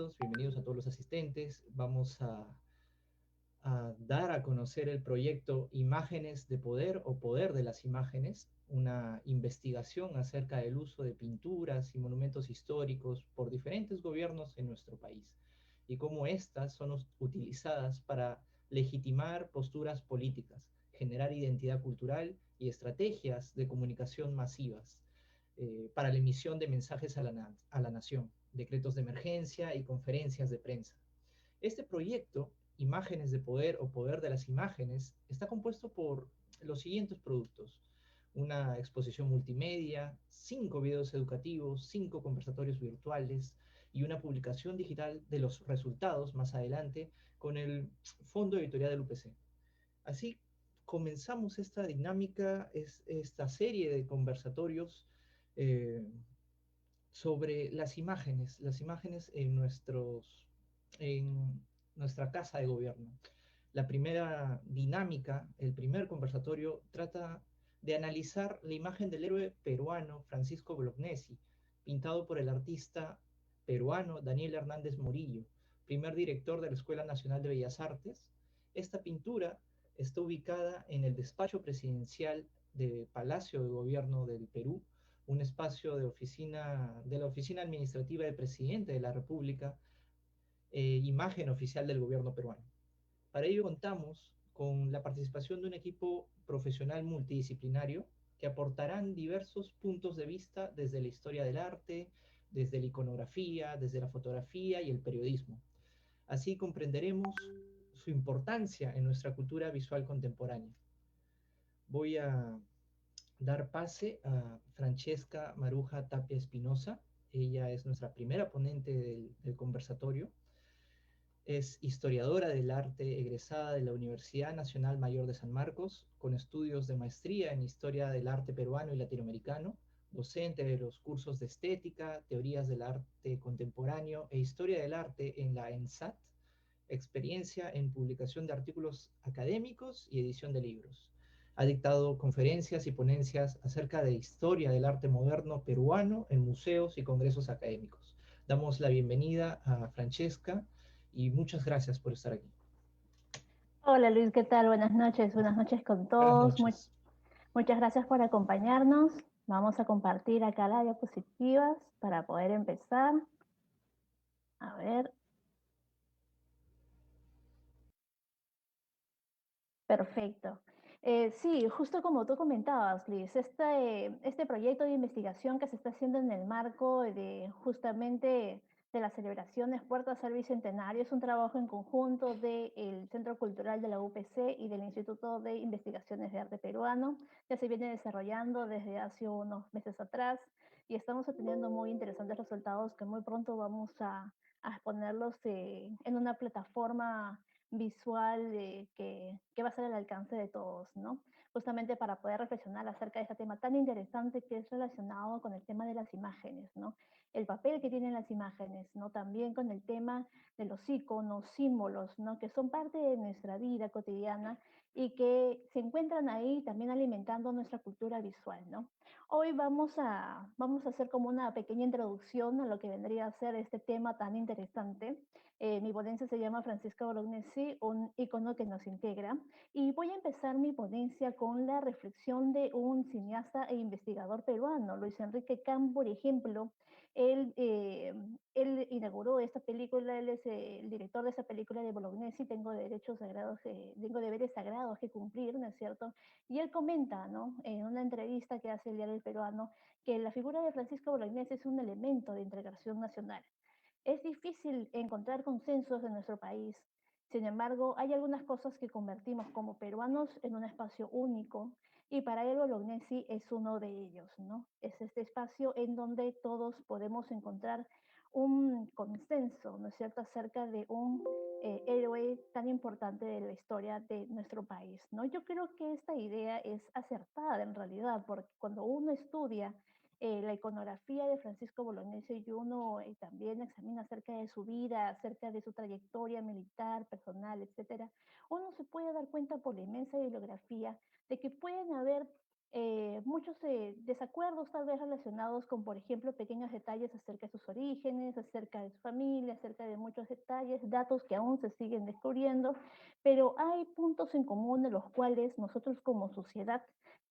bienvenidos a todos los asistentes. Vamos a dar a conocer el proyecto Imágenes de Poder o Poder de las Imágenes, una investigación acerca del uso de pinturas y monumentos históricos por diferentes gobiernos en nuestro país y cómo éstas son utilizadas para legitimar posturas políticas, generar identidad cultural y estrategias de comunicación masivas para la emisión de mensajes a la nación, decretos de emergencia y conferencias de prensa. Este proyecto, Imágenes de Poder o Poder de las Imágenes, está compuesto por los siguientes productos: una exposición multimedia, 5 videos educativos, 5 conversatorios virtuales y una publicación digital de los resultados más adelante con el fondo editorial del UPC. Así comenzamos esta dinámica, esta serie de conversatorios eh, sobre las imágenes en nuestra casa de gobierno. La primera dinámica, el primer conversatorio, trata de analizar la imagen del héroe peruano Francisco Bolognesi, pintado por el artista peruano Daniel Hernández Morillo, primer director de la Escuela Nacional de Bellas Artes. Esta pintura está ubicada en el despacho presidencial de Palacio de Gobierno del Perú, un espacio de la oficina administrativa del presidente de la República, imagen oficial del gobierno peruano. Para ello contamos con la participación de un equipo profesional multidisciplinario que aportarán diversos puntos de vista desde la historia del arte, desde la iconografía, desde la fotografía y el periodismo. Así comprenderemos su importancia en nuestra cultura visual contemporánea. Voy a dar pase a Francesca Maruja Tapia Espinosa. Ella es nuestra primera ponente del conversatorio. Es historiadora del arte egresada de la Universidad Nacional Mayor de San Marcos, con estudios de maestría en Historia del Arte Peruano y Latinoamericano, docente de los cursos de Estética, Teorías del Arte Contemporáneo e Historia del Arte en la ENSAT, experiencia en publicación de artículos académicos y edición de libros. Ha dictado conferencias y ponencias acerca de historia del arte moderno peruano en museos y congresos académicos. Damos la bienvenida a Francesca y muchas gracias por estar aquí. Hola Luis, ¿qué tal? Buenas noches con Buenas todos. noches. Muchas gracias por acompañarnos. Vamos a compartir acá las diapositivas para poder empezar. A ver, perfecto. Sí, justo como tú comentabas, Liz, este proyecto de investigación que se está haciendo en el marco de justamente de las celebraciones Puertas al Bicentenario es un trabajo en conjunto del Centro Cultural de la UPC y del Instituto de Investigaciones de Arte Peruano. Ya se viene desarrollando desde hace unos meses atrás y estamos obteniendo muy interesantes resultados que muy pronto vamos a exponerlos en una plataforma visual que va a ser al alcance de todos, ¿no? Justamente para poder reflexionar acerca de este tema tan interesante que es relacionado con el tema de las imágenes, ¿no? El papel que tienen las imágenes, ¿no? También con el tema de los iconos, símbolos, ¿no? Que son parte de nuestra vida cotidiana y que se encuentran ahí también alimentando nuestra cultura visual, ¿no? Hoy vamos a hacer como una pequeña introducción a lo que vendría a ser este tema tan interesante. Mi ponencia se llama Francisco Bolognesi, un icono que nos integra. Y voy a empezar mi ponencia con la reflexión de un cineasta e investigador peruano, Luis Enrique Cam, por ejemplo. Él, eh, él inauguró esta película, él es el director de esa película de Bolognesi, tengo deberes sagrados que cumplir, ¿no es cierto? Y él comenta, ¿no? En una entrevista que hace el diario El Peruano, que la figura de Francisco Bolognesi es un elemento de integración nacional. Es difícil encontrar consensos en nuestro país. Sin embargo, hay algunas cosas que convertimos como peruanos en un espacio único y para él Bolognesi es uno de ellos, ¿no? Es este espacio en donde todos podemos encontrar un consenso, ¿no es cierto?, acerca de un héroe tan importante de la historia de nuestro país, ¿no? Yo creo que esta idea es acertada en realidad, porque cuando uno estudia la iconografía de Francisco Bolognesi y uno también examina acerca de su vida, acerca de su trayectoria militar, personal, etcétera, uno se puede dar cuenta por la inmensa bibliografía de que pueden haber muchos desacuerdos tal vez relacionados con, por ejemplo, pequeños detalles acerca de sus orígenes, acerca de su familia, acerca de muchos detalles, datos que aún se siguen descubriendo, pero hay puntos en común de los cuales nosotros como sociedad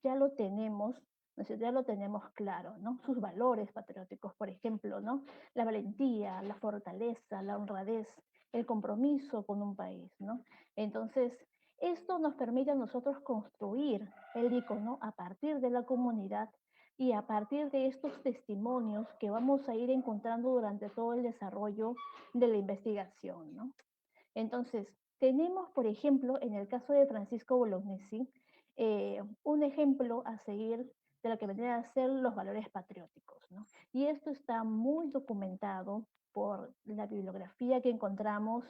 ya lo tenemos, ¿no es cierto? Ya lo tenemos claro, ¿no? Sus valores patrióticos, por ejemplo, ¿no? La valentía, la fortaleza, la honradez, el compromiso con un país, ¿no? Entonces, esto nos permite a nosotros construir el icono a partir de la comunidad y a partir de estos testimonios que vamos a ir encontrando durante todo el desarrollo de la investigación, ¿no? Entonces, tenemos, por ejemplo, en el caso de Francisco Bolognesi, un ejemplo a seguir de lo que vendrían a ser los valores patrióticos, ¿no? Y esto está muy documentado por la bibliografía que encontramos,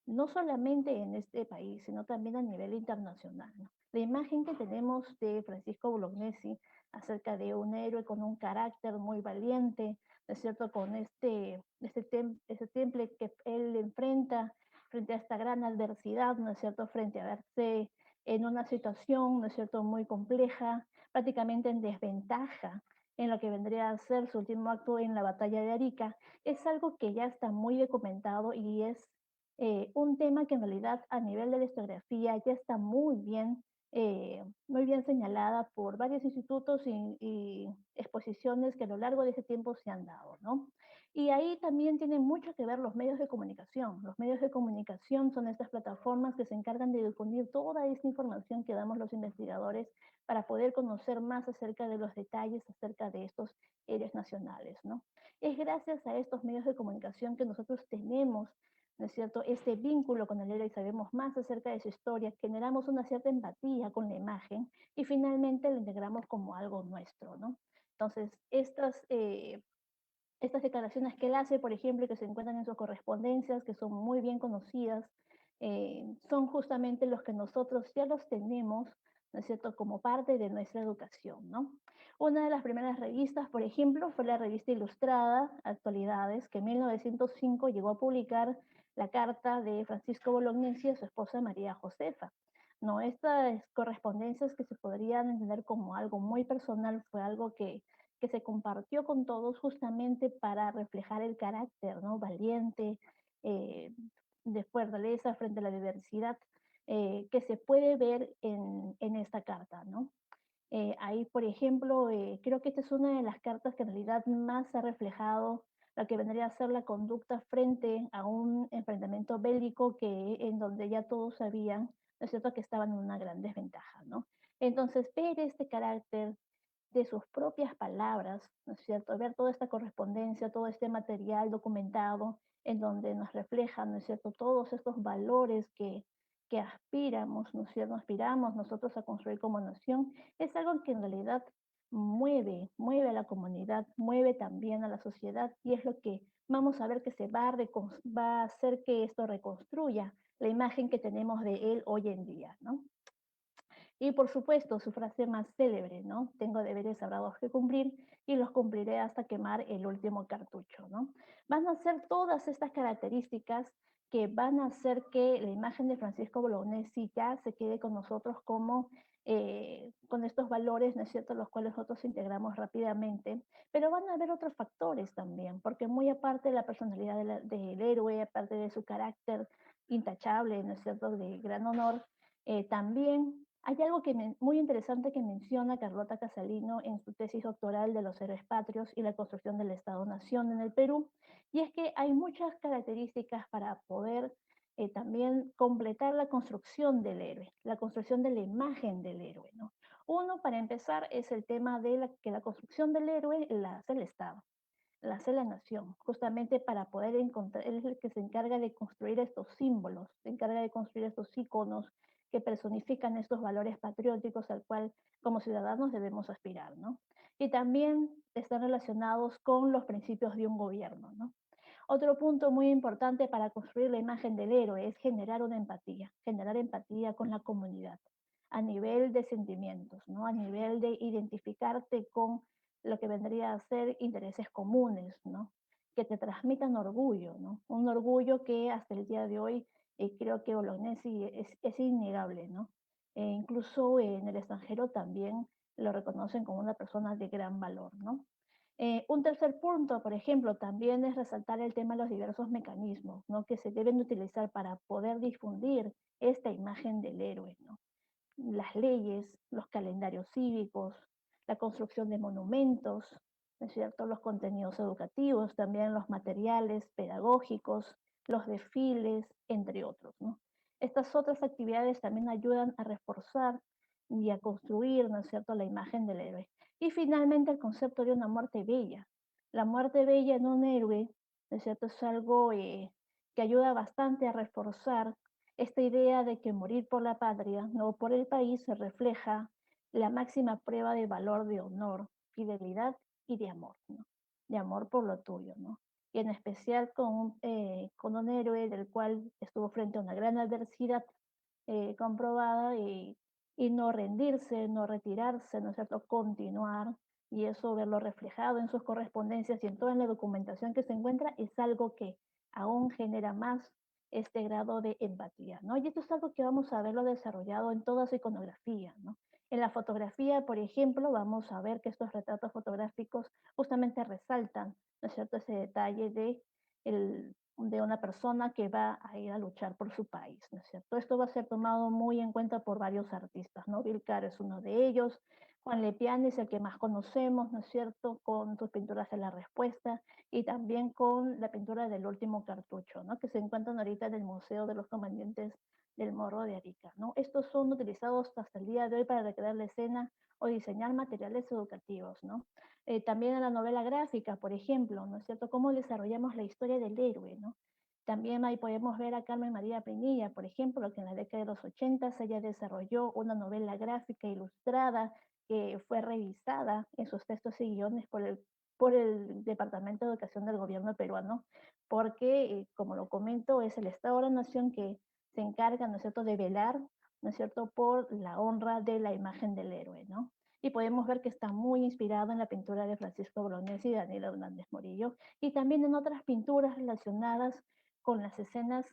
no solamente en este país, sino también a nivel internacional, ¿no? La imagen que tenemos de Francisco Bolognesi acerca de un héroe con un carácter muy valiente, ¿no es cierto? Con este temple que él enfrenta frente a esta gran adversidad, ¿no es cierto?, frente a verse en una situación, ¿no es cierto?, muy compleja, prácticamente en desventaja en lo que vendría a ser su último acto en la batalla de Arica, es algo que ya está muy documentado y es un tema que en realidad a nivel de la historiografía ya está muy bien señalada por varios institutos y exposiciones que a lo largo de ese tiempo se han dado, ¿no? Y ahí también tienen mucho que ver los medios de comunicación. Los medios de comunicación son estas plataformas que se encargan de difundir toda esta información que damos los investigadores para poder conocer más acerca de los detalles acerca de estos héroes nacionales, ¿no? Es gracias a estos medios de comunicación que nosotros tenemos, ¿no es cierto?, este vínculo con el héroe y sabemos más acerca de su historia, generamos una cierta empatía con la imagen y finalmente la integramos como algo nuestro, ¿no? Entonces, estas declaraciones que él hace, por ejemplo, que se encuentran en sus correspondencias, que son muy bien conocidas, son justamente los que nosotros ya los tenemos, ¿no es cierto?, como parte de nuestra educación, ¿no? Una de las primeras revistas, por ejemplo, fue la revista ilustrada Actualidades, que en 1905 llegó a publicar la carta de Francisco Bolognesi a su esposa María Josefa. No, estas correspondencias que se podrían entender como algo muy personal fue algo que se compartió con todos justamente para reflejar el carácter, ¿no?, valiente, eh, de fortaleza frente a la diversidad, que se puede ver en esta carta, ¿no? Ahí, por ejemplo, creo que esta es una de las cartas que en realidad más ha reflejado lo que vendría a ser la conducta frente a un enfrentamiento bélico que en donde ya todos sabían, ¿no es cierto?, que estaban en una gran desventaja, ¿no? Entonces, ver este carácter de sus propias palabras, ¿no es cierto? Ver toda esta correspondencia, todo este material documentado en donde nos reflejan, ¿no es cierto?, todos estos valores que aspiramos, ¿no es cierto?, aspiramos nosotros a construir como nación, es algo que en realidad mueve a la comunidad, mueve también a la sociedad y es lo que vamos a ver que va a hacer que esto reconstruya la imagen que tenemos de él hoy en día, ¿no? Y por supuesto, su frase más célebre, ¿no? Tengo deberes sagrados que cumplir y los cumpliré hasta quemar el último cartucho, ¿no? Van a ser todas estas características que van a hacer que la imagen de Francisco Bolognesi ya se quede con nosotros como con estos valores, ¿no es cierto?, los cuales nosotros integramos rápidamente, pero van a haber otros factores también, porque muy aparte de la personalidad del héroe, aparte de su carácter intachable, ¿no es cierto?, de gran honor, también hay algo muy interesante que menciona Carlota Casalino en su tesis doctoral de los héroes patrios y la construcción del Estado-Nación en el Perú, y es que hay muchas características para poder también completar la construcción del héroe, la construcción de la imagen del héroe, ¿no? Uno, para empezar, es el tema de que la construcción del héroe la hace el Estado, la hace la nación, justamente para poder encontrar, él es el que se encarga de construir estos símbolos, se encarga de construir estos iconos que personifican estos valores patrióticos al cual como ciudadanos debemos aspirar, ¿no? Y también están relacionados con los principios de un gobierno, ¿no? Otro punto muy importante para construir la imagen del héroe es generar empatía con la comunidad a nivel de sentimientos, ¿no? A nivel de identificarte con lo que vendría a ser intereses comunes, ¿no? Que te transmitan orgullo, ¿no? Un orgullo que hasta el día de hoy creo que Bolognesi es innegable, ¿no? Incluso en el extranjero también lo reconocen como una persona de gran valor, ¿no? Un tercer punto, por ejemplo, también es resaltar el tema de los diversos mecanismos, ¿no?, que se deben utilizar para poder difundir esta imagen del héroe, ¿no? Las leyes, los calendarios cívicos, la construcción de monumentos, ¿no es cierto?, los contenidos educativos, también los materiales pedagógicos, los desfiles, entre otros, ¿no? Estas otras actividades también ayudan a reforzar y a construir, ¿no es cierto?, la imagen del héroe. Y finalmente el concepto de una muerte bella. La muerte bella en un héroe, ¿no es cierto?, es algo que ayuda bastante a reforzar esta idea de que morir por la patria, no por el país, se refleja la máxima prueba de valor, de honor, fidelidad y de amor, ¿no? De amor por lo tuyo, ¿no? Y en especial con un héroe del cual estuvo frente a una gran adversidad comprobada y no rendirse, no retirarse, ¿no es cierto? Continuar y eso verlo reflejado en sus correspondencias y en toda la documentación que se encuentra es algo que aún genera más este grado de empatía, ¿no? Y esto es algo que vamos a verlo desarrollado en toda su iconografía, ¿no? En la fotografía, por ejemplo, vamos a ver que estos retratos fotográficos justamente resaltan, ¿no es cierto?, ese detalle de una persona que va a ir a luchar por su país, ¿no es cierto? Esto va a ser tomado muy en cuenta por varios artistas, ¿no? Bill Caro es uno de ellos, Juan Lepiani es el que más conocemos, ¿no es cierto?, con sus pinturas de la respuesta y también con la pintura del último cartucho, ¿no?, que se encuentran ahorita en el Museo de los Combatientes del Morro de Arica, ¿no? Estos son utilizados hasta el día de hoy para recrear la escena o diseñar materiales educativos, ¿no? También en la novela gráfica, por ejemplo, ¿no es cierto?, cómo desarrollamos la historia del héroe, ¿no? También ahí podemos ver a Carmen María Pinilla, por ejemplo, que en la década de los 80 ella desarrolló una novela gráfica ilustrada que fue revisada en sus textos y guiones por el Departamento de Educación del gobierno peruano, porque, como lo comento, es el Estado de la Nación que se encarga, ¿no es cierto?, de velar, ¿no es cierto?, por la honra de la imagen del héroe, ¿no? Y podemos ver que está muy inspirado en la pintura de Francisco Bolognesi y Daniel Hernández Morillo, y también en otras pinturas relacionadas con las escenas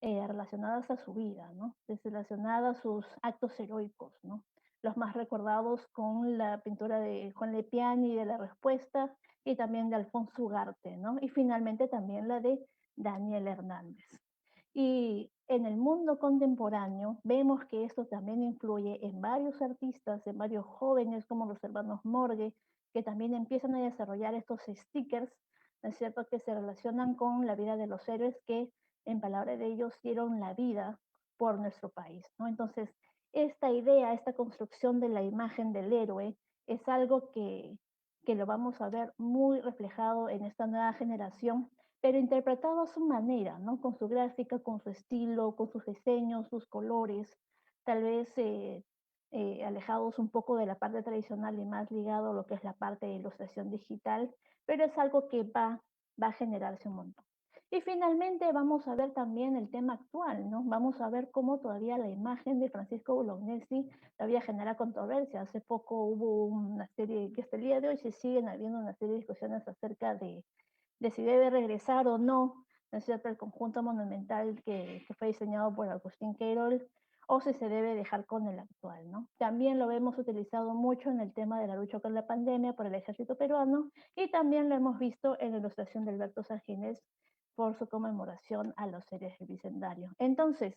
relacionadas a su vida, ¿no? Relacionadas a sus actos heroicos, ¿no? Los más recordados con la pintura de Juan Lepiani de La Respuesta y también de Alfonso Ugarte, ¿no? Y finalmente también la de Daniel Hernández. Y en el mundo contemporáneo vemos que esto también influye en varios artistas, en varios jóvenes como los hermanos Morgue, que también empiezan a desarrollar estos stickers, ¿no es cierto?, que se relacionan con la vida de los héroes que, en palabras de ellos, dieron la vida por nuestro país, ¿no? Entonces, esta idea, esta construcción de la imagen del héroe es algo que lo vamos a ver muy reflejado en esta nueva generación, pero interpretado a su manera, ¿no? Con su gráfica, con su estilo, con sus diseños, sus colores, tal vez alejados un poco de la parte tradicional y más ligado a lo que es la parte de ilustración digital, pero es algo que va a generarse un montón. Y finalmente vamos a ver también el tema actual, ¿no? Vamos a ver cómo todavía la imagen de Francisco Bolognesi todavía genera controversia. Hace poco hubo una serie, que hasta el día de hoy se siguen habiendo una serie de discusiones acerca de si debe regresar o no, ¿no es cierto?, el conjunto monumental que fue diseñado por Agustín Queirol, o si se debe dejar con el actual, ¿no? También lo hemos utilizado mucho en el tema de la lucha contra la pandemia por el ejército peruano y también lo hemos visto en la ilustración de Alberto Sargines por su conmemoración a los héroes del Bicentenario. Entonces,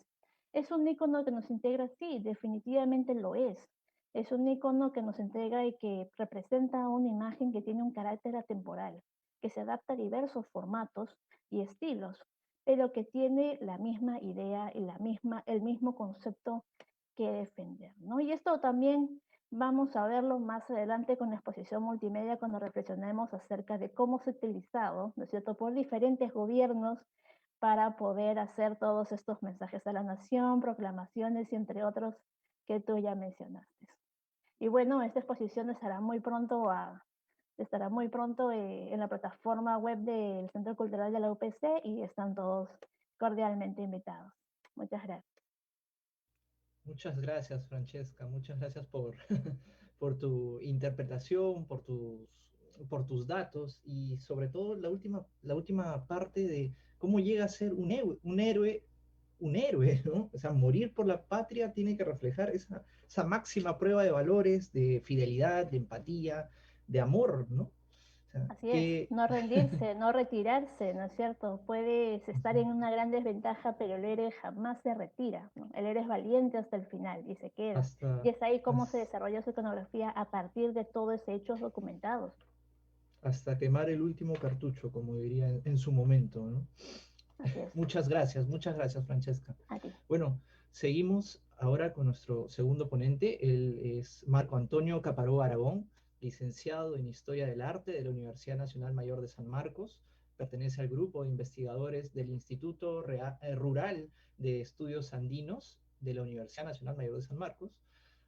¿es un icono que nos integra? Sí, definitivamente lo es. Es un icono que nos integra y que representa una imagen que tiene un carácter atemporal, que se adapta a diversos formatos y estilos, pero que tiene la misma idea y el mismo concepto que defender, ¿no? Y esto también vamos a verlo más adelante con la exposición multimedia cuando reflexionemos acerca de cómo se ha utilizado, ¿no es cierto?, por diferentes gobiernos para poder hacer todos estos mensajes a la nación, proclamaciones y entre otros que tú ya mencionaste. Y bueno, esta exposición estará muy pronto en la plataforma web del Centro Cultural de la UPC y están todos cordialmente invitados. Muchas gracias. Muchas gracias, Francesca. Muchas gracias por, por tu interpretación, por tus datos y sobre todo la última parte de cómo llega a ser un héroe un héroe, ¿no? O sea, morir por la patria tiene que reflejar esa máxima prueba de valores, de fidelidad, de empatía, de amor, ¿no? O sea, Así es, que... no rendirse, no retirarse, ¿no es cierto? Puedes estar en una gran desventaja, pero el héroe jamás se retira, ¿no? El héroe es valiente hasta el final y se queda. hasta, Y es ahí cómo se hasta, desarrolló su iconografía a partir de todos esos hechos documentados. hasta quemar el último cartucho, como diría en su momento, ¿no? Así es, Muchas gracias, Francesca. a ti. Bueno, seguimos ahora con nuestro segundo ponente. Él es Marco Antonio Caparó Aragón, licenciado en Historia del Arte de la Universidad Nacional Mayor de San Marcos. Pertenece al grupo de investigadores del Instituto Rural de Estudios Andinos de la Universidad Nacional Mayor de San Marcos.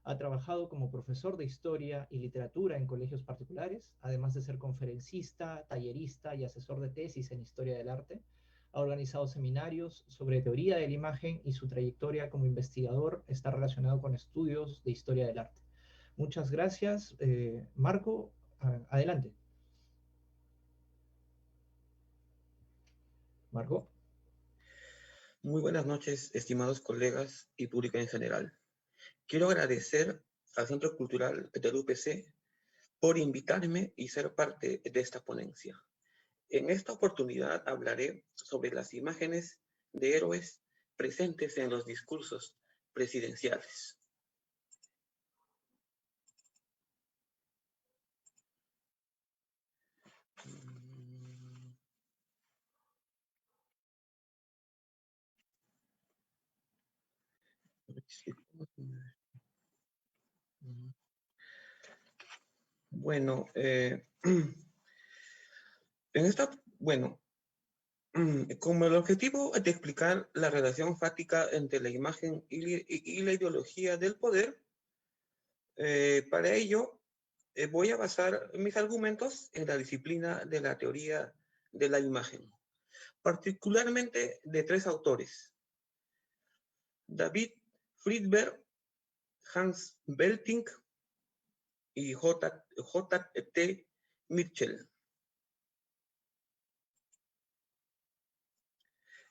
Ha trabajado como profesor de historia y literatura en colegios particulares, además de ser conferencista, tallerista y asesor de tesis en historia del arte. Ha organizado seminarios sobre teoría de la imagen y su trayectoria como investigador está relacionado con estudios de historia del arte. Muchas gracias, Marco. Adelante. Marco. Muy buenas noches, estimados colegas y público en general. Quiero agradecer al Centro Cultural del UPC por invitarme y ser parte de esta ponencia. En esta oportunidad hablaré sobre las imágenes de héroes presentes en los discursos presidenciales. Bueno, como el objetivo de explicar la relación fáctica entre la imagen y la ideología del poder, para ello voy a basar mis argumentos en la disciplina de la teoría de la imagen, particularmente de tres autores: David Friedberg, Hans Belting y J.T. Mitchell.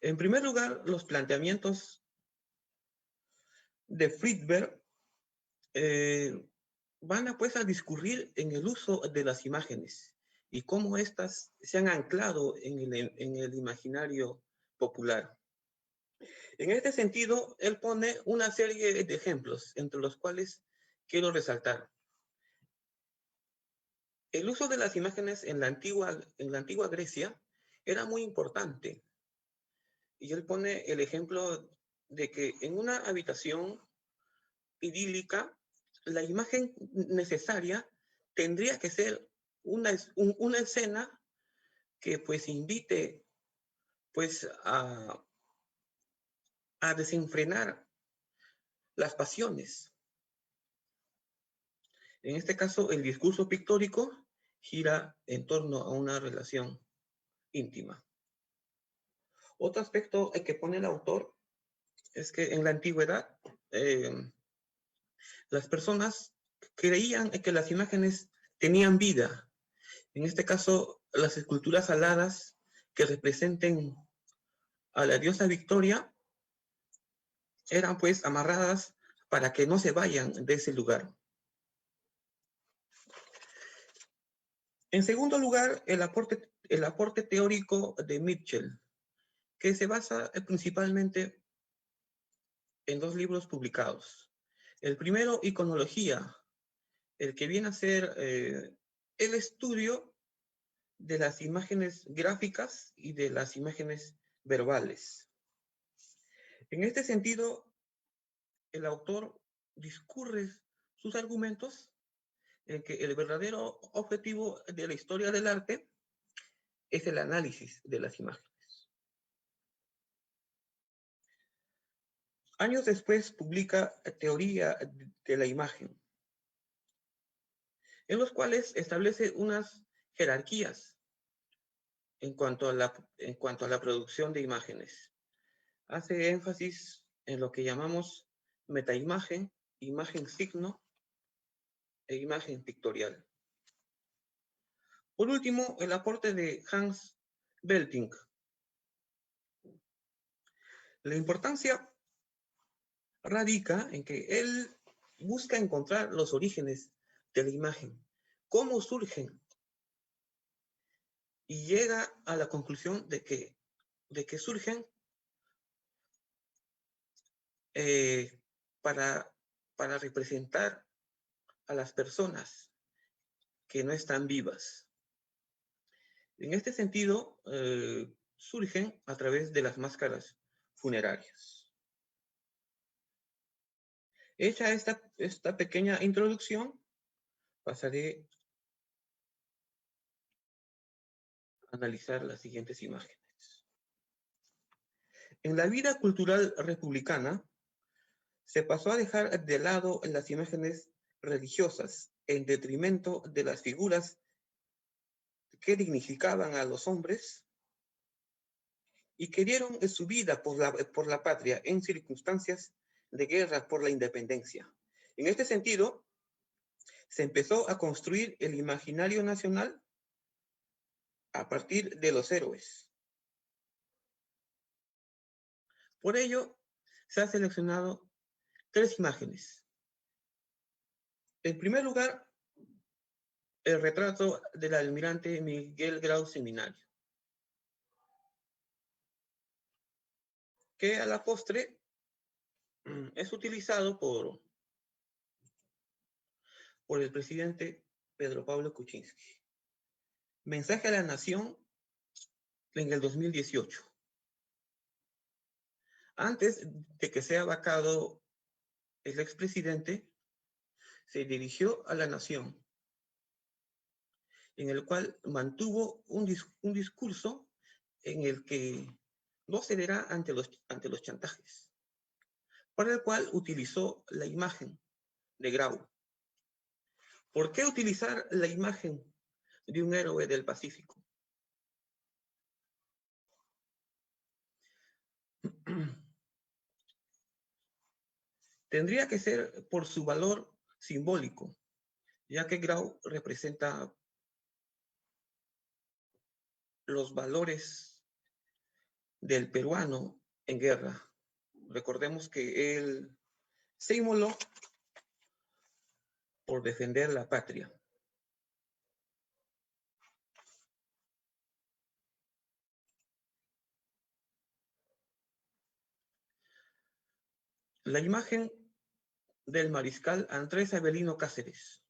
En primer lugar, los planteamientos de Friedberg van a discurrir en el uso de las imágenes y cómo éstas se han anclado en el imaginario popular. En este sentido, él pone una serie de ejemplos, entre los cuales quiero resaltar. El uso de las imágenes en la antigua Grecia era muy importante. Y él pone el ejemplo de que en una habitación idílica, la imagen necesaria tendría que ser una escena que pues invite pues a desenfrenar las pasiones. En este caso, el discurso pictórico gira en torno a una relación íntima. Otro aspecto que pone el autor es que en la antigüedad las personas creían que las imágenes tenían vida. En este caso, las esculturas aladas que representen a la diosa Victoria eran pues amarradas para que no se vayan de ese lugar. En segundo lugar, el aporte teórico de Mitchell, que se basa principalmente en dos libros publicados. El primero, Iconología, el que viene a ser el estudio de las imágenes gráficas y de las imágenes verbales. En este sentido, el autor discurre sus argumentos en que el verdadero objetivo de la historia del arte es el análisis de las imágenes. Años después publica Teoría de la imagen, en los cuales establece unas jerarquías en cuanto a la producción de imágenes. Hace énfasis en lo que llamamos metaimagen, imagen signo e imagen pictorial. Por último, el aporte de Hans Belting. La importancia radica en que él busca encontrar los orígenes de la imagen, cómo surgen, y llega a la conclusión de que surgen para representar a las personas que no están vivas. En este sentido, surgen a través de las máscaras funerarias. Hecha esta pequeña introducción, pasaré a analizar las siguientes imágenes. En la vida cultural republicana, se pasó a dejar de lado las imágenes religiosas en detrimento de las figuras que dignificaban a los hombres y que dieron su vida por la patria en circunstancias de guerra por la independencia. En este sentido, se empezó a construir el imaginario nacional a partir de los héroes. Por ello, se han seleccionado 3 imágenes. En primer lugar, el retrato del almirante Miguel Grau Seminario, que a la postre es utilizado por el presidente Pedro Pablo Kuczynski. Mensaje a la Nación en el 2018. Antes de que sea vacado el expresidente, se dirigió a la Nación, en el cual mantuvo un discurso en el que no cederá ante los chantajes, para el cual utilizó la imagen de Grau. ¿Por qué utilizar la imagen de un héroe del Pacífico? Tendría que ser por su valor simbólico, ya que Grau representa los valores del peruano en guerra. Recordemos que él se inmoló por defender la patria. La imagen del mariscal Andrés Avelino Cáceres.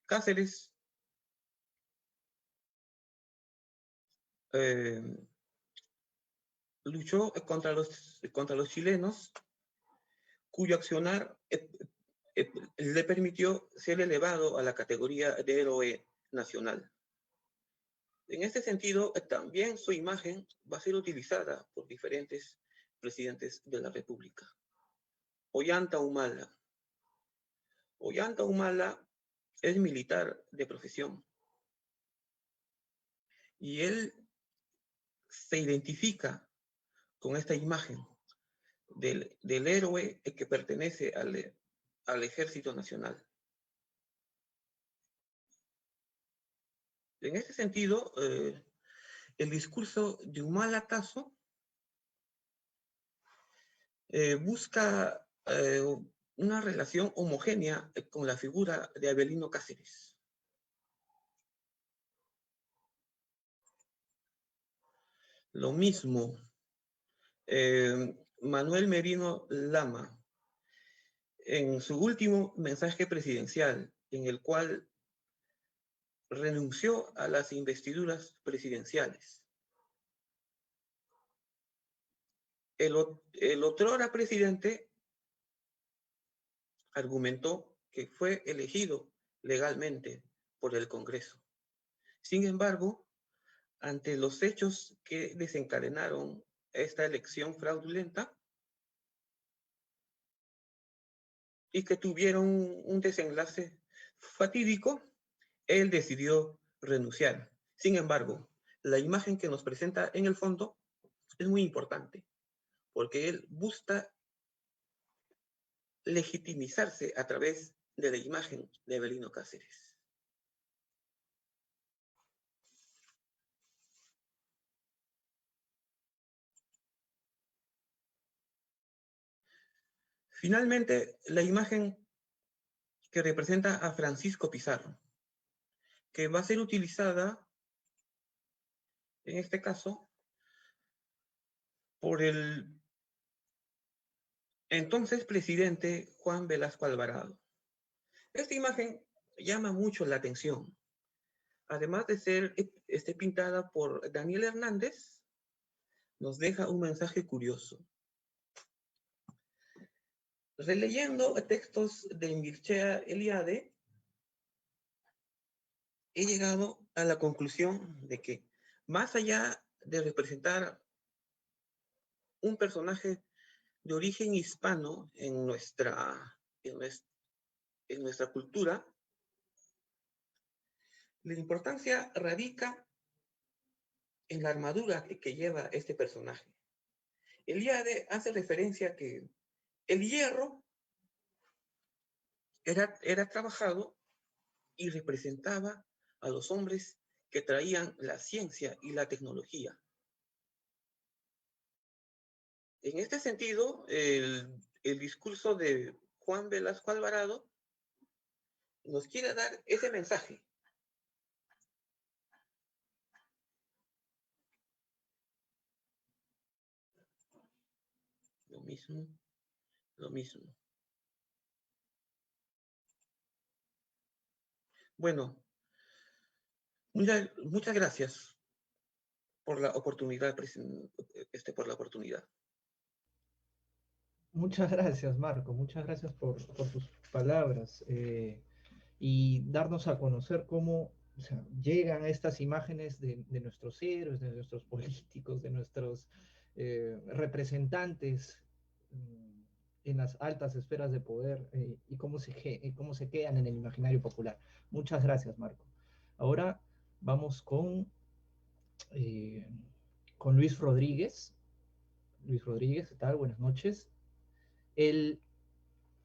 Cáceres luchó contra los chilenos, cuyo accionar le permitió ser elevado a la categoría de héroe nacional. En este sentido, también su imagen va a ser utilizada por diferentes presidentes de la República. Ollanta Humala. Ollanta Humala es militar de profesión y él se identifica con esta imagen del héroe que pertenece al Ejército Nacional. En este sentido, el discurso de Humala Tasso busca una relación homogénea con la figura de Avelino Cáceres. Lo mismo, Manuel Merino Lama, en su último mensaje presidencial, en el cual renunció a las investiduras presidenciales. El otrora presidente argumentó que fue elegido legalmente por el Congreso. Sin embargo, ante los hechos que desencadenaron esta elección fraudulenta y que tuvieron un desenlace fatídico, él decidió renunciar. Sin embargo, la imagen que nos presenta en el fondo es muy importante, porque él busca legitimizarse a través de la imagen de Avelino Cáceres. Finalmente, la imagen que representa a Francisco Pizarro, que va a ser utilizada, en este caso, por el entonces presidente Juan Velasco Alvarado. Esta imagen llama mucho la atención. Además de ser pintada por Daniel Hernández, nos deja un mensaje curioso. Releyendo textos de Mircea Eliade, he llegado a la conclusión de que, más allá de representar un personaje de origen hispano en nuestra cultura, la importancia radica en la armadura que lleva este personaje. Eliade hace referencia a que el hierro era trabajado y representaba a los hombres que traían la ciencia y la tecnología. En este sentido, el discurso de Juan Velasco Alvarado nos quiere dar ese mensaje. Lo mismo. Bueno, muchas gracias por la oportunidad, Muchas gracias, Marco. Muchas gracias por tus palabras y darnos a conocer cómo, o sea, llegan estas imágenes de nuestros héroes, de nuestros políticos, de nuestros representantes en las altas esferas de poder y cómo se quedan en el imaginario popular. Muchas gracias, Marco. Ahora vamos con Luis Rodríguez. Luis Rodríguez, ¿qué tal? Buenas noches. Él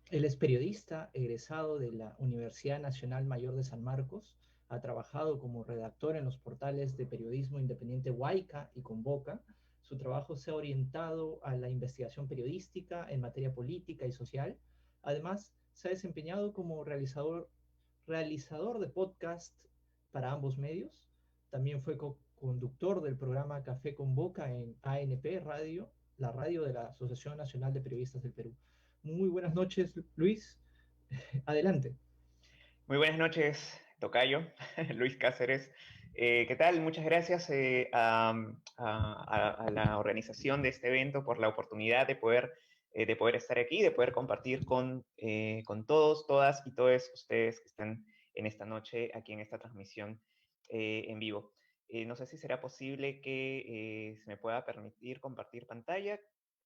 es periodista egresado de la Universidad Nacional Mayor de San Marcos. Ha trabajado como redactor en los portales de periodismo independiente Huayca y Convoca. Su trabajo se ha orientado a la investigación periodística en materia política y social. Además, se ha desempeñado como realizador de podcast para ambos medios. También fue conductor del programa Café con Boca en ANP Radio, la radio de la Asociación Nacional de Periodistas del Perú. Muy buenas noches, Luis. Adelante. Muy buenas noches, tocayo, Luis Cáceres. ¿Qué tal? Muchas gracias a la organización de este evento por la oportunidad de poder estar aquí, de poder compartir con todos, todas y todos ustedes que están en esta noche aquí en esta transmisión en vivo. No sé si será posible que se me pueda permitir compartir pantalla.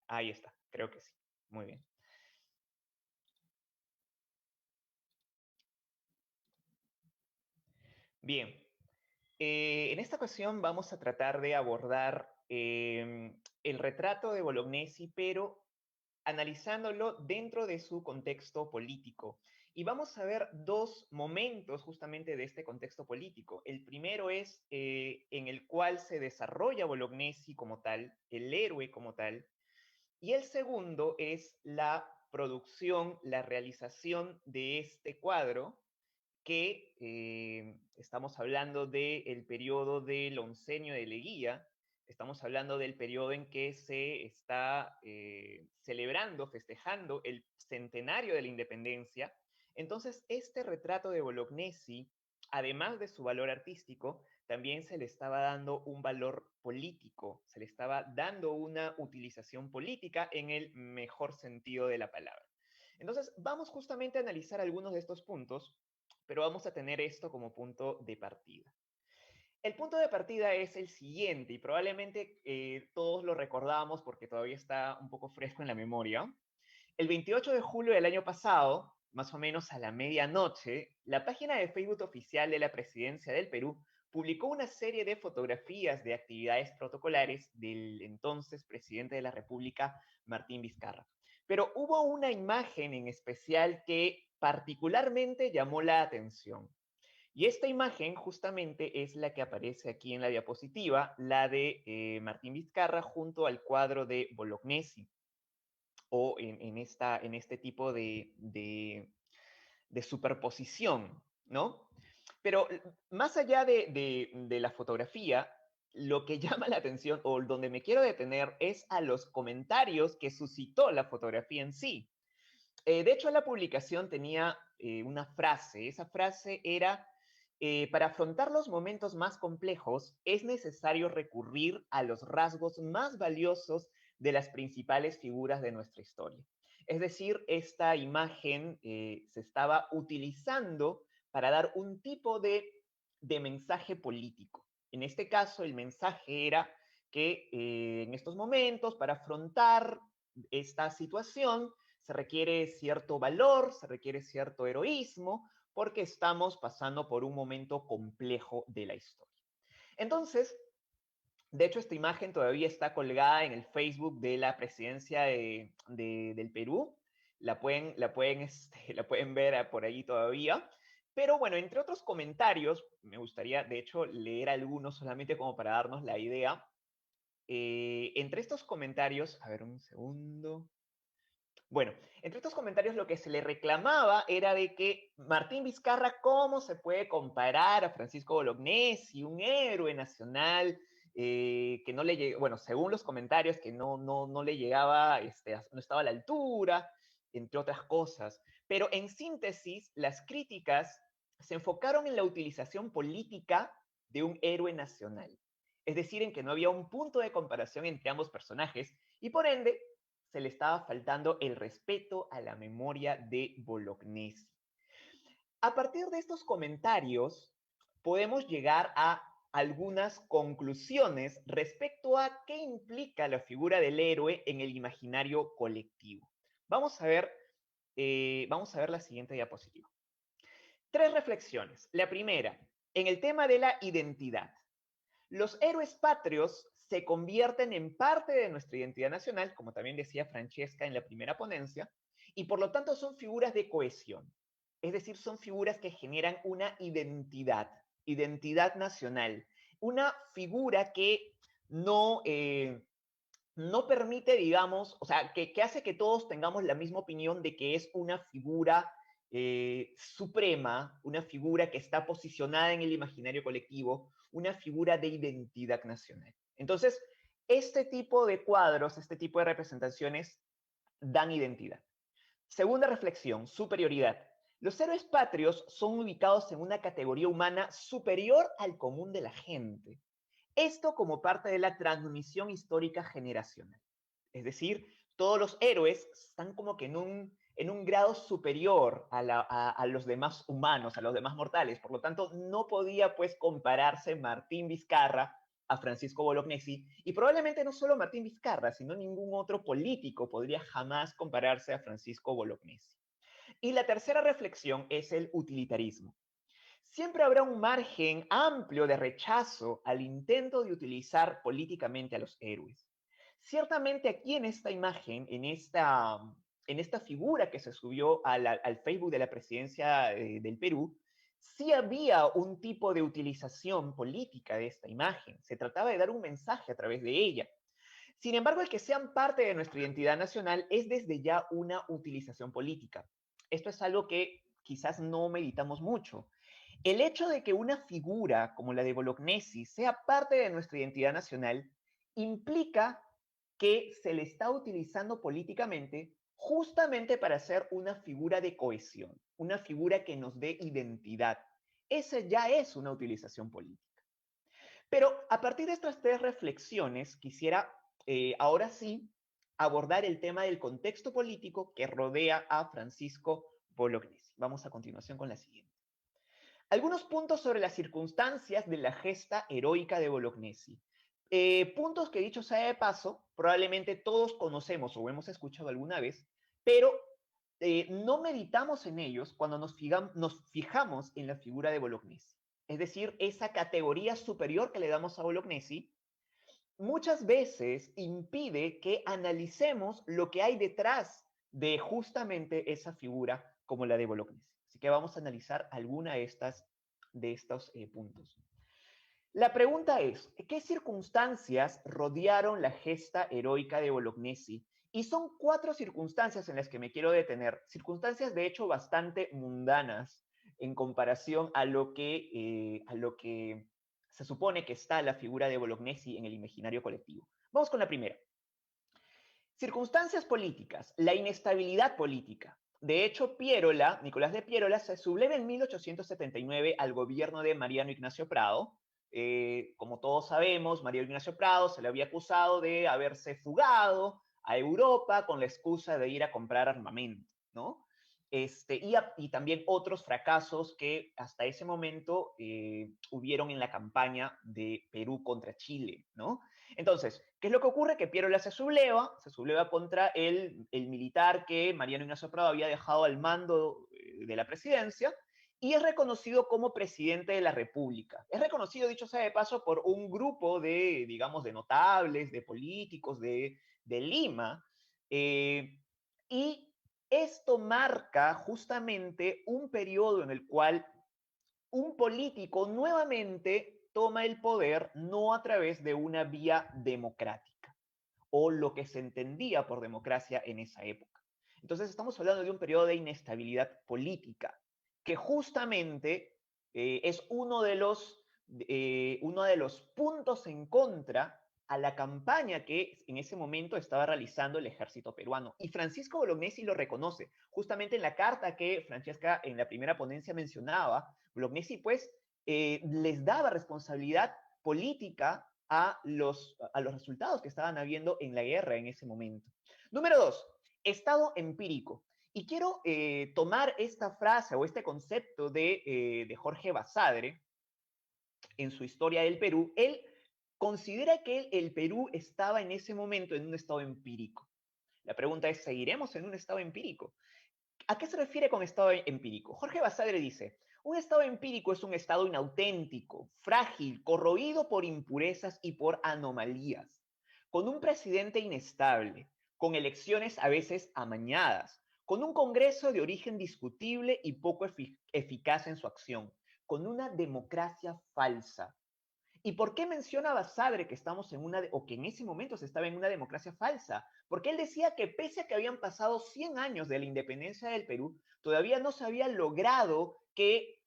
Ahí está, creo que sí. Muy bien. Bien, en esta ocasión vamos a tratar de abordar el retrato de Bolognesi, pero analizándolo dentro de su contexto político. Y vamos a ver dos momentos justamente de este contexto político. El primero es en el cual se desarrolla Bolognesi como tal, el héroe como tal, y el segundo es la producción, la realización de este cuadro, que estamos hablando del periodo del oncenio de Leguía, estamos hablando del periodo en que se está celebrando, festejando el centenario de la independencia. Entonces, este retrato de Bolognesi, además de su valor artístico, también se le estaba dando un valor político, se le estaba dando una utilización política en el mejor sentido de la palabra. Entonces, vamos justamente a analizar algunos de estos puntos, pero vamos a tener esto como punto de partida. El punto de partida es el siguiente, y probablemente todos lo recordamos porque todavía está un poco fresco en la memoria. El 28 de julio del año pasado, más o menos a la medianoche, la página de Facebook oficial de la Presidencia del Perú publicó una serie de fotografías de actividades protocolares del entonces presidente de la República, Martín Vizcarra. Pero hubo una imagen en especial que particularmente llamó la atención. Y esta imagen justamente es la que aparece aquí en la diapositiva, la de Martín Vizcarra junto al cuadro de Bolognesi. o en este tipo de superposición, ¿no? Pero más allá de la fotografía, lo que llama la atención o donde me quiero detener es a los comentarios que suscitó la fotografía en sí. De hecho, la publicación tenía una frase. Esa frase era, para afrontar los momentos más complejos, es necesario recurrir a los rasgos más valiosos de las principales figuras de nuestra historia. Es decir, esta imagen se estaba utilizando para dar un tipo de mensaje político. En este caso, el mensaje era que en estos momentos, para afrontar esta situación, se requiere cierto valor, se requiere cierto heroísmo, porque estamos pasando por un momento complejo de la historia. Entonces, de hecho, esta imagen todavía está colgada en el Facebook de la presidencia del Perú. La pueden ver por ahí todavía. Pero bueno, entre otros comentarios, me gustaría, de hecho, leer algunos solamente como para darnos la idea. Entre estos comentarios, a ver un segundo. Bueno, entre estos comentarios lo que se le reclamaba era de que Martín Vizcarra, ¿cómo se puede comparar a Francisco Bolognesi, un héroe nacional que no le llegó, bueno, según los comentarios, que no le llegaba, no estaba a la altura, entre otras cosas. Pero en síntesis, las críticas se enfocaron en la utilización política de un héroe nacional. Es decir, en que no había un punto de comparación entre ambos personajes y por ende se le estaba faltando el respeto a la memoria de Bolognesi. A partir de estos comentarios, podemos llegar a algunas conclusiones respecto a qué implica la figura del héroe en el imaginario colectivo. Vamos a ver la siguiente diapositiva. 3 reflexiones. La primera, en el tema de la identidad. Los héroes patrios se convierten en parte de nuestra identidad nacional, como también decía Francesca en la primera ponencia, y por lo tanto son figuras de cohesión. Es decir, son figuras que generan una identidad nacional, una figura que no permite, digamos, o sea, que hace que todos tengamos la misma opinión de que es una figura suprema, una figura que está posicionada en el imaginario colectivo, una figura de identidad nacional. Entonces, este tipo de cuadros, este tipo de representaciones dan identidad. Segunda reflexión, superioridad. Los héroes patrios son ubicados en una categoría humana superior al común de la gente. Esto como parte de la transmisión histórica generacional. Es decir, todos los héroes están como que en un grado superior a los demás humanos, a los demás mortales. Por lo tanto, no podía pues compararse Martín Vizcarra a Francisco Bolognesi, y probablemente no solo Martín Vizcarra, sino ningún otro político podría jamás compararse a Francisco Bolognesi. Y la tercera reflexión es el utilitarismo. Siempre habrá un margen amplio de rechazo al intento de utilizar políticamente a los héroes. Ciertamente aquí en esta imagen, en esta figura que se subió al Facebook de la presidencia del Perú, sí había un tipo de utilización política de esta imagen. Se trataba de dar un mensaje a través de ella. Sin embargo, el que sean parte de nuestra identidad nacional es desde ya una utilización política. Esto es algo que quizás no meditamos mucho. El hecho de que una figura como la de Bolognesi sea parte de nuestra identidad nacional implica que se le está utilizando políticamente justamente para ser una figura de cohesión, una figura que nos dé identidad. Esa ya es una utilización política. Pero a partir de estas 3 reflexiones, quisiera ahora sí abordar el tema del contexto político que rodea a Francisco Bolognesi. Vamos a continuación con la siguiente. Algunos puntos sobre las circunstancias de la gesta heroica de Bolognesi. Puntos que, dicho sea de paso, probablemente todos conocemos o hemos escuchado alguna vez, pero no meditamos en ellos cuando nos fijamos en la figura de Bolognesi. Es decir, esa categoría superior que le damos a Bolognesi muchas veces impide que analicemos lo que hay detrás de justamente esa figura como la de Bolognesi. Así que vamos a analizar alguna de estos puntos. La pregunta es, ¿qué circunstancias rodearon la gesta heroica de Bolognesi Y son 4 circunstancias en las que me quiero detener, circunstancias de hecho bastante mundanas en comparación a lo que se supone que está la figura de Bolognesi en el imaginario colectivo. Vamos con la primera. Circunstancias políticas, la inestabilidad política. De hecho, Nicolás de Piérola, se subleva en 1879 al gobierno de Mariano Ignacio Prado. Como todos sabemos, Mariano Ignacio Prado se le había acusado de haberse fugado a Europa con la excusa de ir a comprar armamento, ¿no? Y también otros fracasos que hasta ese momento hubieron en la campaña de Perú contra Chile, ¿no? Entonces, ¿qué es lo que ocurre? Que Piérola se subleva contra el militar que Mariano Ignacio Prado había dejado al mando de la presidencia, y es reconocido como presidente de la República. Es reconocido, dicho sea de paso, por un grupo de, digamos, de notables, de políticos de Lima, y esto marca justamente un periodo en el cual un político nuevamente toma el poder no a través de una vía democrática, o lo que se entendía por democracia en esa época. Entonces estamos hablando de un periodo de inestabilidad política, que justamente es uno de los puntos en contra a la campaña que en ese momento estaba realizando el ejército peruano. Y Francisco Bolognesi lo reconoce. Justamente en la carta que Francesca en la primera ponencia mencionaba, Bolognesi pues les daba responsabilidad política a los resultados que estaban habiendo en la guerra en ese momento. Número 2, estado empírico. Y quiero tomar esta frase o este concepto de Jorge Basadre en su Historia del Perú. Él considera que el Perú estaba en ese momento en un estado empírico. La pregunta es, ¿seguiremos en un estado empírico? ¿A qué se refiere con estado empírico? Jorge Basadre dice, un estado empírico es un estado inauténtico, frágil, corroído por impurezas y por anomalías, con un presidente inestable, con elecciones a veces amañadas, con un Congreso de origen discutible y poco eficaz en su acción, con una democracia falsa. ¿Y por qué menciona Basadre que estamos o que en ese momento se estaba en una democracia falsa? Porque él decía que pese a que habían pasado 100 años de la independencia del Perú, todavía no se había logrado que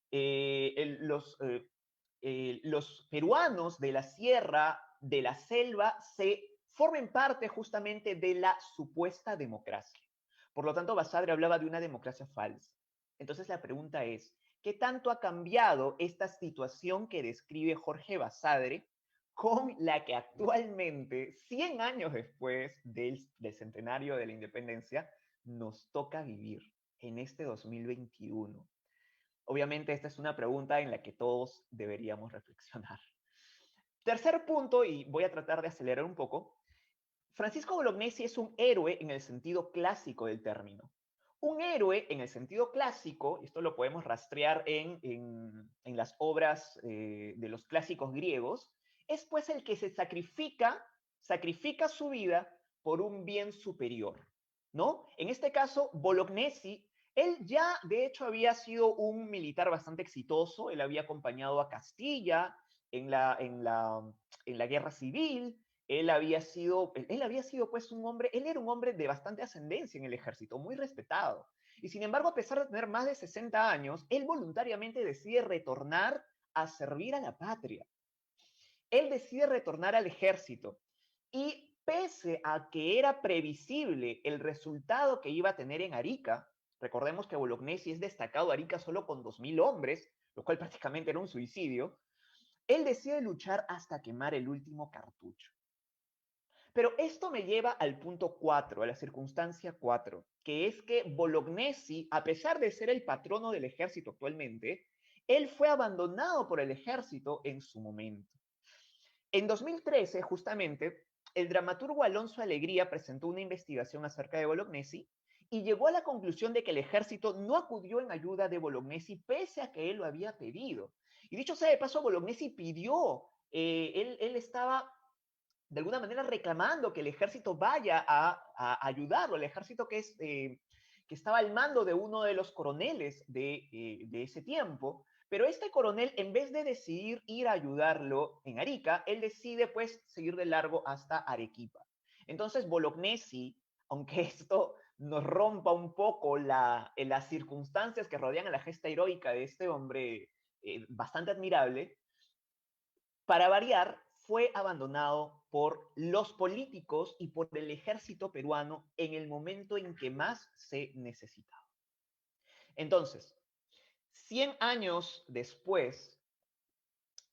los peruanos de la sierra, de la selva, se formen parte justamente de la supuesta democracia. Por lo tanto, Basadre hablaba de una democracia falsa. Entonces la pregunta es, ¿qué tanto ha cambiado esta situación que describe Jorge Basadre con la que actualmente, 100 años después del centenario de la independencia, nos toca vivir en este 2021? Obviamente esta es una pregunta en la que todos deberíamos reflexionar. Tercer punto, y voy a tratar de acelerar un poco, Francisco Bolognesi es un héroe en el sentido clásico del término. Un héroe en el sentido clásico, y esto lo podemos rastrear en las obras de los clásicos griegos, es pues el que se sacrifica su vida por un bien superior, ¿no? En este caso, Bolognesi, él ya de hecho había sido un militar bastante exitoso, él había acompañado a Castilla en la guerra civil. Él había sido pues un hombre, él era un hombre de bastante ascendencia en el ejército, muy respetado. Y sin embargo, a pesar de tener más de 60 años, él voluntariamente decide retornar a servir a la patria. Él decide retornar al ejército. Y pese a que era previsible el resultado que iba a tener en Arica, recordemos que Bolognesi es destacado a Arica solo con 2.000 hombres, lo cual prácticamente era un suicidio, él decide luchar hasta quemar el último cartucho. Pero esto me lleva al punto 4, a la circunstancia 4, que es que Bolognesi, a pesar de ser el patrono del ejército actualmente, él fue abandonado por el ejército en su momento. En 2013, justamente, el dramaturgo Alonso Alegría presentó una investigación acerca de Bolognesi y llegó a la conclusión de que el ejército no acudió en ayuda de Bolognesi pese a que él lo había pedido. Y dicho sea de paso, Bolognesi pidió, él estaba de alguna manera reclamando que el ejército vaya a ayudarlo, el ejército que estaba al mando de uno de los coroneles de ese tiempo, pero este coronel, en vez de decidir ir a ayudarlo en Arica, él decide pues seguir de largo hasta Arequipa. Entonces Bolognesi, aunque esto nos rompa un poco las circunstancias que rodean a la gesta heroica de este hombre bastante admirable, para variar, fue abandonado por los políticos y por el ejército peruano en el momento en que más se necesitaba. Entonces, 100 años después,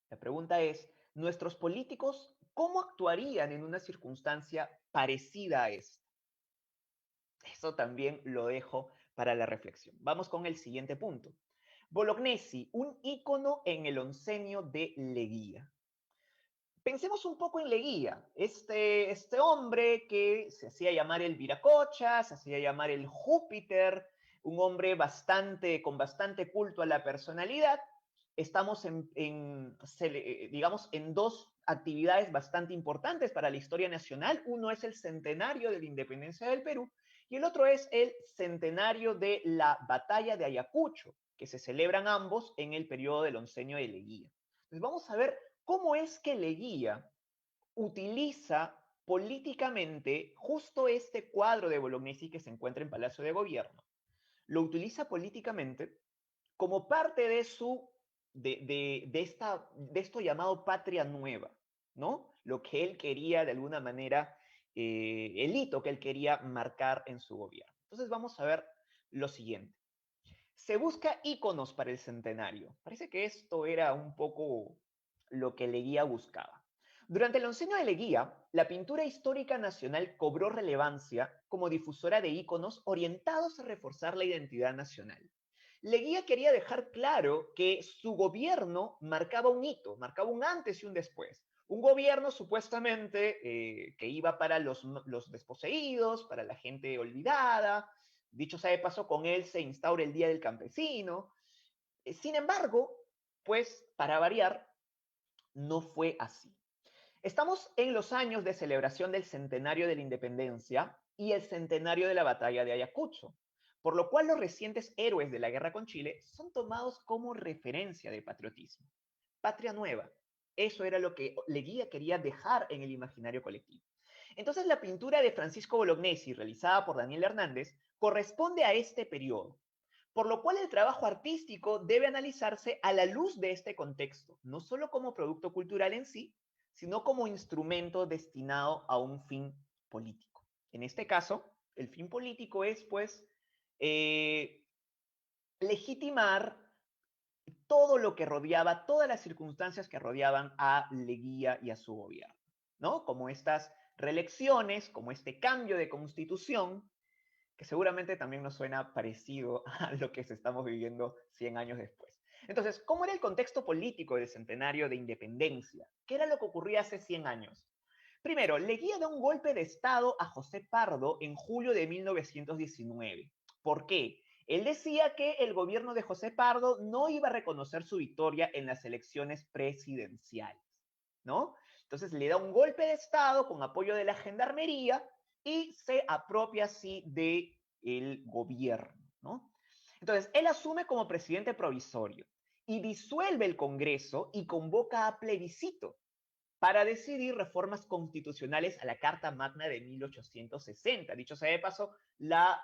la pregunta es, ¿nuestros políticos cómo actuarían en una circunstancia parecida a esta? Eso también lo dejo para la reflexión. Vamos con el siguiente punto. Bolognesi, un ícono en el oncenio de Leguía. Pensemos un poco en Leguía, este hombre que se hacía llamar el Viracocha, se hacía llamar el Júpiter, un hombre con bastante culto a la personalidad. Estamos digamos, en dos actividades bastante importantes para la historia nacional. Uno es el centenario de la independencia del Perú y el otro es el centenario de la batalla de Ayacucho, que se celebran ambos en el periodo del oncenio de Leguía. Entonces vamos a ver cómo es que Leguía utiliza políticamente justo este cuadro de Bolognesi que se encuentra en Palacio de Gobierno. Lo utiliza políticamente como parte de esto llamado Patria Nueva, ¿no? Lo que él quería de alguna manera, el hito que él quería marcar en su gobierno. Entonces vamos a ver lo siguiente. Se busca íconos para el centenario. Parece que esto era un poco lo que Leguía buscaba. Durante el oncenio de Leguía, la pintura histórica nacional cobró relevancia como difusora de íconos orientados a reforzar la identidad nacional. Leguía quería dejar claro que su gobierno marcaba un hito, marcaba un antes y un después. Un gobierno supuestamente que iba para los desposeídos, para la gente olvidada. Dicho sea de paso, con él se instaura el Día del Campesino. Sin embargo, pues para variar, no fue así. Estamos en los años de celebración del centenario de la independencia y el centenario de la batalla de Ayacucho, por lo cual los recientes héroes de la guerra con Chile son tomados como referencia de patriotismo. Patria nueva. Eso era lo que Leguía quería dejar en el imaginario colectivo. Entonces la pintura de Francisco Bolognesi, realizada por Daniel Hernández, corresponde a este periodo, por lo cual el trabajo artístico debe analizarse a la luz de este contexto, no solo como producto cultural en sí, sino como instrumento destinado a un fin político. En este caso, el fin político es, pues, legitimar todo lo que rodeaba, todas las circunstancias que rodeaban a Leguía y a su gobierno, ¿no? Como estas reelecciones, como este cambio de constitución, que seguramente también nos suena parecido a lo que estamos viviendo 100 años después. Entonces, ¿cómo era el contexto político del centenario de independencia? ¿Qué era lo que ocurría hace 100 años? Primero, Leguía da un golpe de Estado a José Pardo en julio de 1919. ¿Por qué? Él decía que el gobierno de José Pardo no iba a reconocer su victoria en las elecciones presidenciales, ¿no? Entonces le da un golpe de Estado con apoyo de la gendarmería y se apropia así del gobierno, ¿no? Entonces, él asume como presidente provisorio y disuelve el Congreso y convoca a plebiscito para decidir reformas constitucionales a la Carta Magna de 1860. Dicho sea de paso, la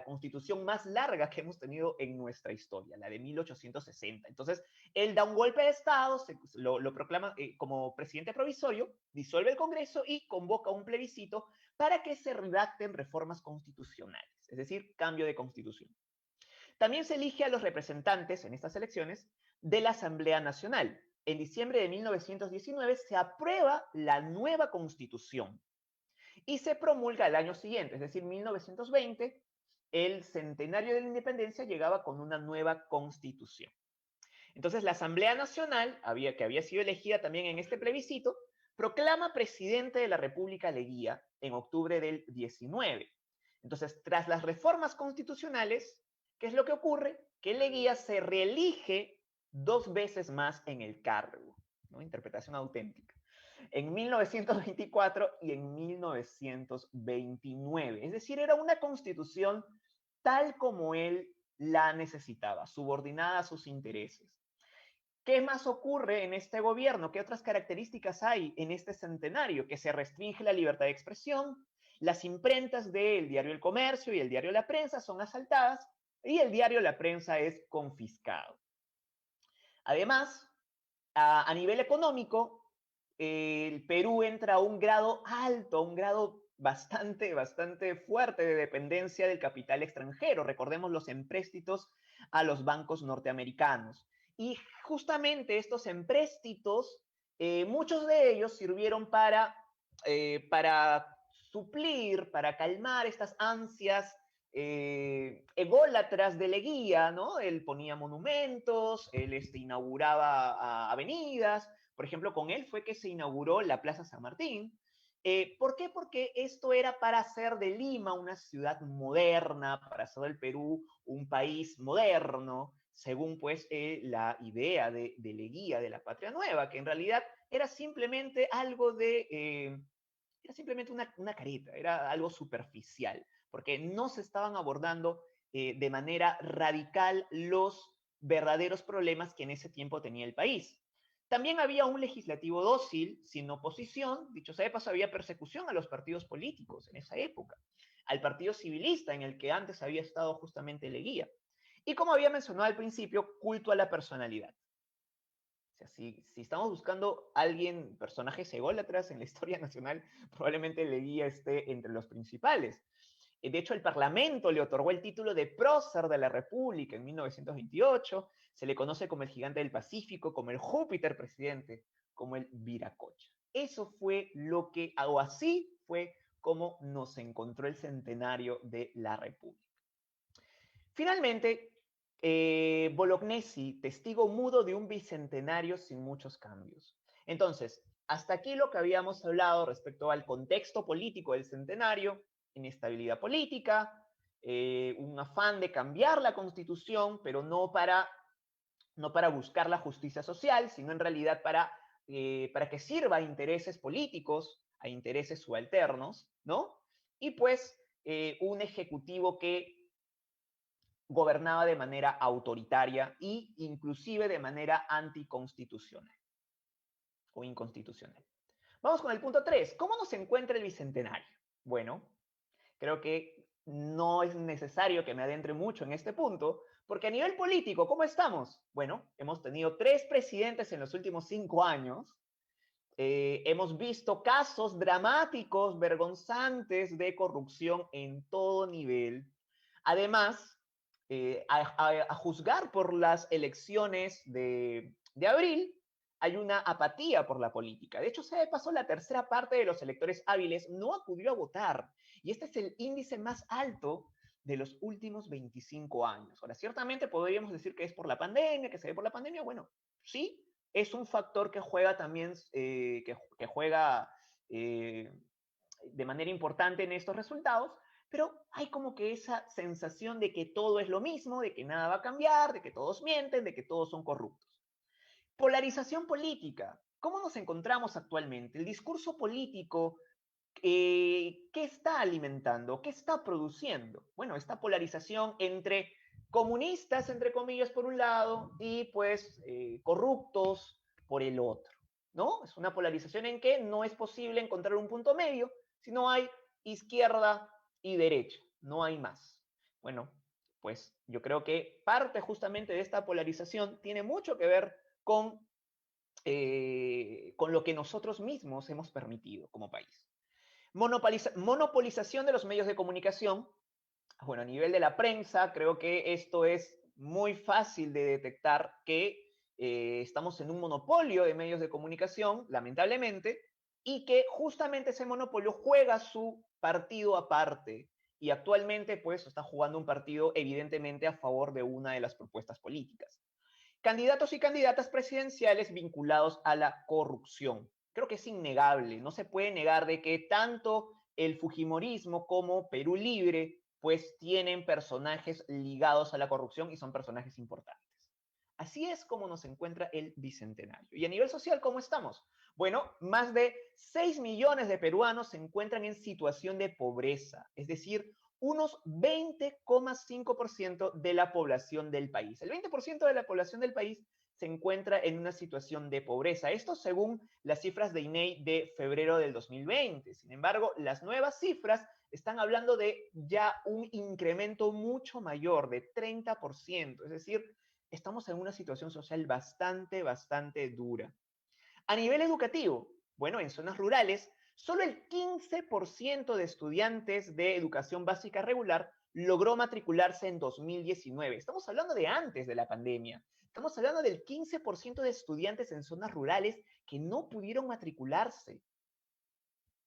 constitución más larga que hemos tenido en nuestra historia, la de 1860. Entonces, él da un golpe de Estado, lo proclama como presidente provisorio, disuelve el Congreso y convoca un plebiscito para que se redacten reformas constitucionales, es decir, cambio de constitución. También se elige a los representantes en estas elecciones de la Asamblea Nacional. En diciembre de 1919 se aprueba la nueva constitución y se promulga el año siguiente, es decir, 1920, el centenario de la independencia llegaba con una nueva constitución. Entonces la Asamblea Nacional, que había sido elegida también en este plebiscito, proclama presidente de la República Leguía en octubre del 19. Entonces, tras las reformas constitucionales, ¿qué es lo que ocurre? Que Leguía se reelige 2 veces más en el cargo, ¿no? Interpretación auténtica. En 1924 y en 1929. Es decir, era una constitución tal como él la necesitaba, subordinada a sus intereses. ¿Qué más ocurre en este gobierno? ¿Qué otras características hay en este centenario? Que se restringe la libertad de expresión, las imprentas del diario El Comercio y el diario La Prensa son asaltadas y el diario La Prensa es confiscado. Además, a nivel económico, el Perú entra a un grado alto, a un grado bastante fuerte de dependencia del capital extranjero. Recordemos los empréstitos a los bancos norteamericanos. Y justamente estos empréstitos, muchos de ellos sirvieron para suplir, para calmar estas ansias ególatras de Leguía, ¿no? Él ponía monumentos, él inauguraba avenidas. Por ejemplo, con él fue que se inauguró la Plaza San Martín. ¿Por qué? Porque esto era para hacer de Lima una ciudad moderna, para hacer del Perú un país moderno, según pues la idea de Leguía, de la Patria Nueva, que en realidad era simplemente algo de... era simplemente una careta, era algo superficial, porque no se estaban abordando de manera radical los verdaderos problemas que en ese tiempo tenía el país. También había un legislativo dócil, sin oposición. Dicho sea de paso, había persecución a los partidos políticos en esa época, al partido civilista en el que antes había estado justamente Leguía. Y como había mencionado al principio, culto a la personalidad. O sea, si estamos buscando alguien, personajes ególatras en la historia nacional, probablemente Leguía esté entre los principales. De hecho, el Parlamento le otorgó el título de prócer de la República en 1928. Se le conoce como el gigante del Pacífico, como el Júpiter presidente, como el Viracocha. Eso fue lo que, o así fue como nos encontró el centenario de la República. Finalmente, Bolognesi, testigo mudo de un bicentenario sin muchos cambios. Entonces, hasta aquí lo que habíamos hablado respecto al contexto político del centenario, inestabilidad política, un afán de cambiar la Constitución, pero no para buscar la justicia social, sino en realidad para que sirva a intereses políticos, a intereses subalternos, ¿no? Y pues un ejecutivo que gobernaba de manera autoritaria e inclusive de manera anticonstitucional o inconstitucional. Vamos con el punto 3. ¿Cómo nos encuentra el Bicentenario? Bueno, creo que no es necesario que me adentre mucho en este punto, porque a nivel político, ¿cómo estamos? Bueno, hemos tenido 3 presidentes en los últimos 5 años. Hemos visto casos dramáticos, vergonzantes de corrupción en todo nivel. Además, a juzgar por las elecciones de abril, hay una apatía por la política. De hecho, se de paso, la tercera parte de los electores hábiles no acudió a votar. Y este es el índice más alto de los últimos 25 años. Ahora, ciertamente podríamos decir que es por la pandemia, que se ve por la pandemia. Bueno, sí, es un factor que juega también, que juega de manera importante en estos resultados, pero hay como que esa sensación de que todo es lo mismo, de que nada va a cambiar, de que todos mienten, de que todos son corruptos. Polarización política. ¿Cómo nos encontramos actualmente? El discurso político, ¿qué está alimentando? ¿Qué está produciendo? Bueno, esta polarización entre comunistas, entre comillas, por un lado, y pues corruptos por el otro, ¿no? Es una polarización en que no es posible encontrar un punto medio, sino hay izquierda y derecha, no hay más. Bueno, pues yo creo que parte justamente de esta polarización tiene mucho que ver con lo que nosotros mismos hemos permitido como país. Monopolización de los medios de comunicación. Bueno, a nivel de la prensa, creo que esto es muy fácil de detectar que estamos en un monopolio de medios de comunicación, lamentablemente, y que justamente ese monopolio juega su partido aparte y actualmente pues está jugando un partido evidentemente a favor de una de las propuestas políticas. Candidatos y candidatas presidenciales vinculados a la corrupción. Creo que es innegable, no se puede negar de que tanto el fujimorismo como Perú Libre pues tienen personajes ligados a la corrupción y son personajes importantes. Así es como nos encuentra el Bicentenario. Y a nivel social, ¿cómo estamos? Bueno, más de 6 millones de peruanos se encuentran en situación de pobreza, es decir, unos 20,5% de la población del país. El 20% de la población del país se encuentra en una situación de pobreza. Esto según las cifras de INEI de febrero del 2020. Sin embargo, las nuevas cifras están hablando de ya un incremento mucho mayor, de 30%. Es decir, estamos en una situación social bastante dura. A nivel educativo, bueno, en zonas rurales, solo el 15% de estudiantes de educación básica regular logró matricularse en 2019. Estamos hablando de antes de la pandemia. Estamos hablando del 15% de estudiantes en zonas rurales que no pudieron matricularse.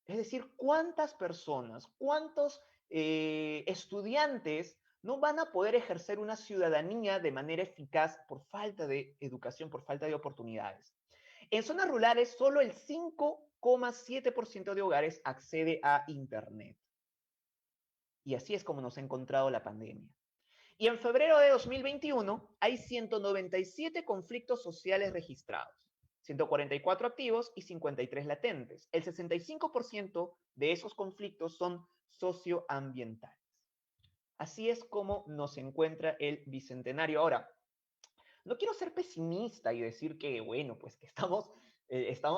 Es decir, ¿cuántas personas, cuántos estudiantes no van a poder ejercer una ciudadanía de manera eficaz por falta de educación, por falta de oportunidades? En zonas rurales, solo el 5,7% de hogares accede a Internet. Y así es como nos ha encontrado la pandemia. Y en febrero de 2021 hay 197 conflictos sociales registrados, 144 activos y 53 latentes. El 65% de esos conflictos son socioambientales. Así es como nos encuentra el Bicentenario. Ahora, no quiero ser pesimista y decir que, bueno, pues que estamos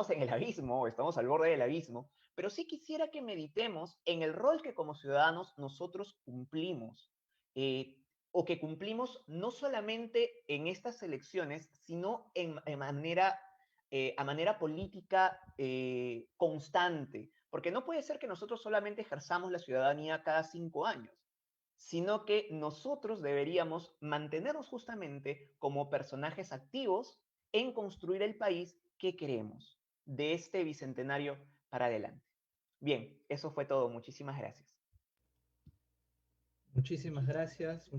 en el abismo, estamos al borde del abismo, pero sí quisiera que meditemos en el rol que como ciudadanos nosotros cumplimos, o que cumplimos no solamente en estas elecciones, sino a manera política constante, porque no puede ser que nosotros solamente ejerzamos la ciudadanía cada 5 años, sino que nosotros deberíamos mantenernos justamente como personajes activos en construir el país que queremos de este bicentenario para adelante. Bien, eso fue todo. Muchísimas gracias. Muchísimas gracias,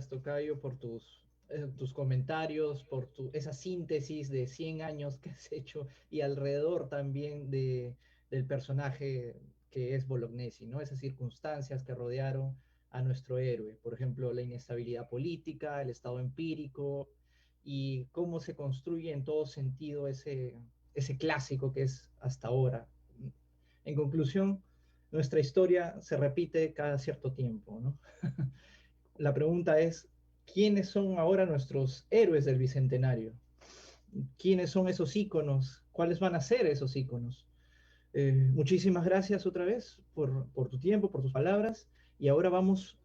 Tocayo, por tus comentarios, por esa síntesis de 100 años que has hecho y alrededor también del personaje que es Bolognesi, ¿no? Esas circunstancias que rodearon a nuestro héroe, por ejemplo, la inestabilidad política, el estado empírico y cómo se construye en todo sentido ese clásico que es hasta ahora. En conclusión, nuestra historia se repite cada cierto tiempo, ¿no? La pregunta es, ¿quiénes son ahora nuestros héroes del Bicentenario? ¿Quiénes son esos íconos? ¿Cuáles van a ser esos íconos? Muchísimas gracias otra vez por tu tiempo, por tus palabras. Y ahora vamos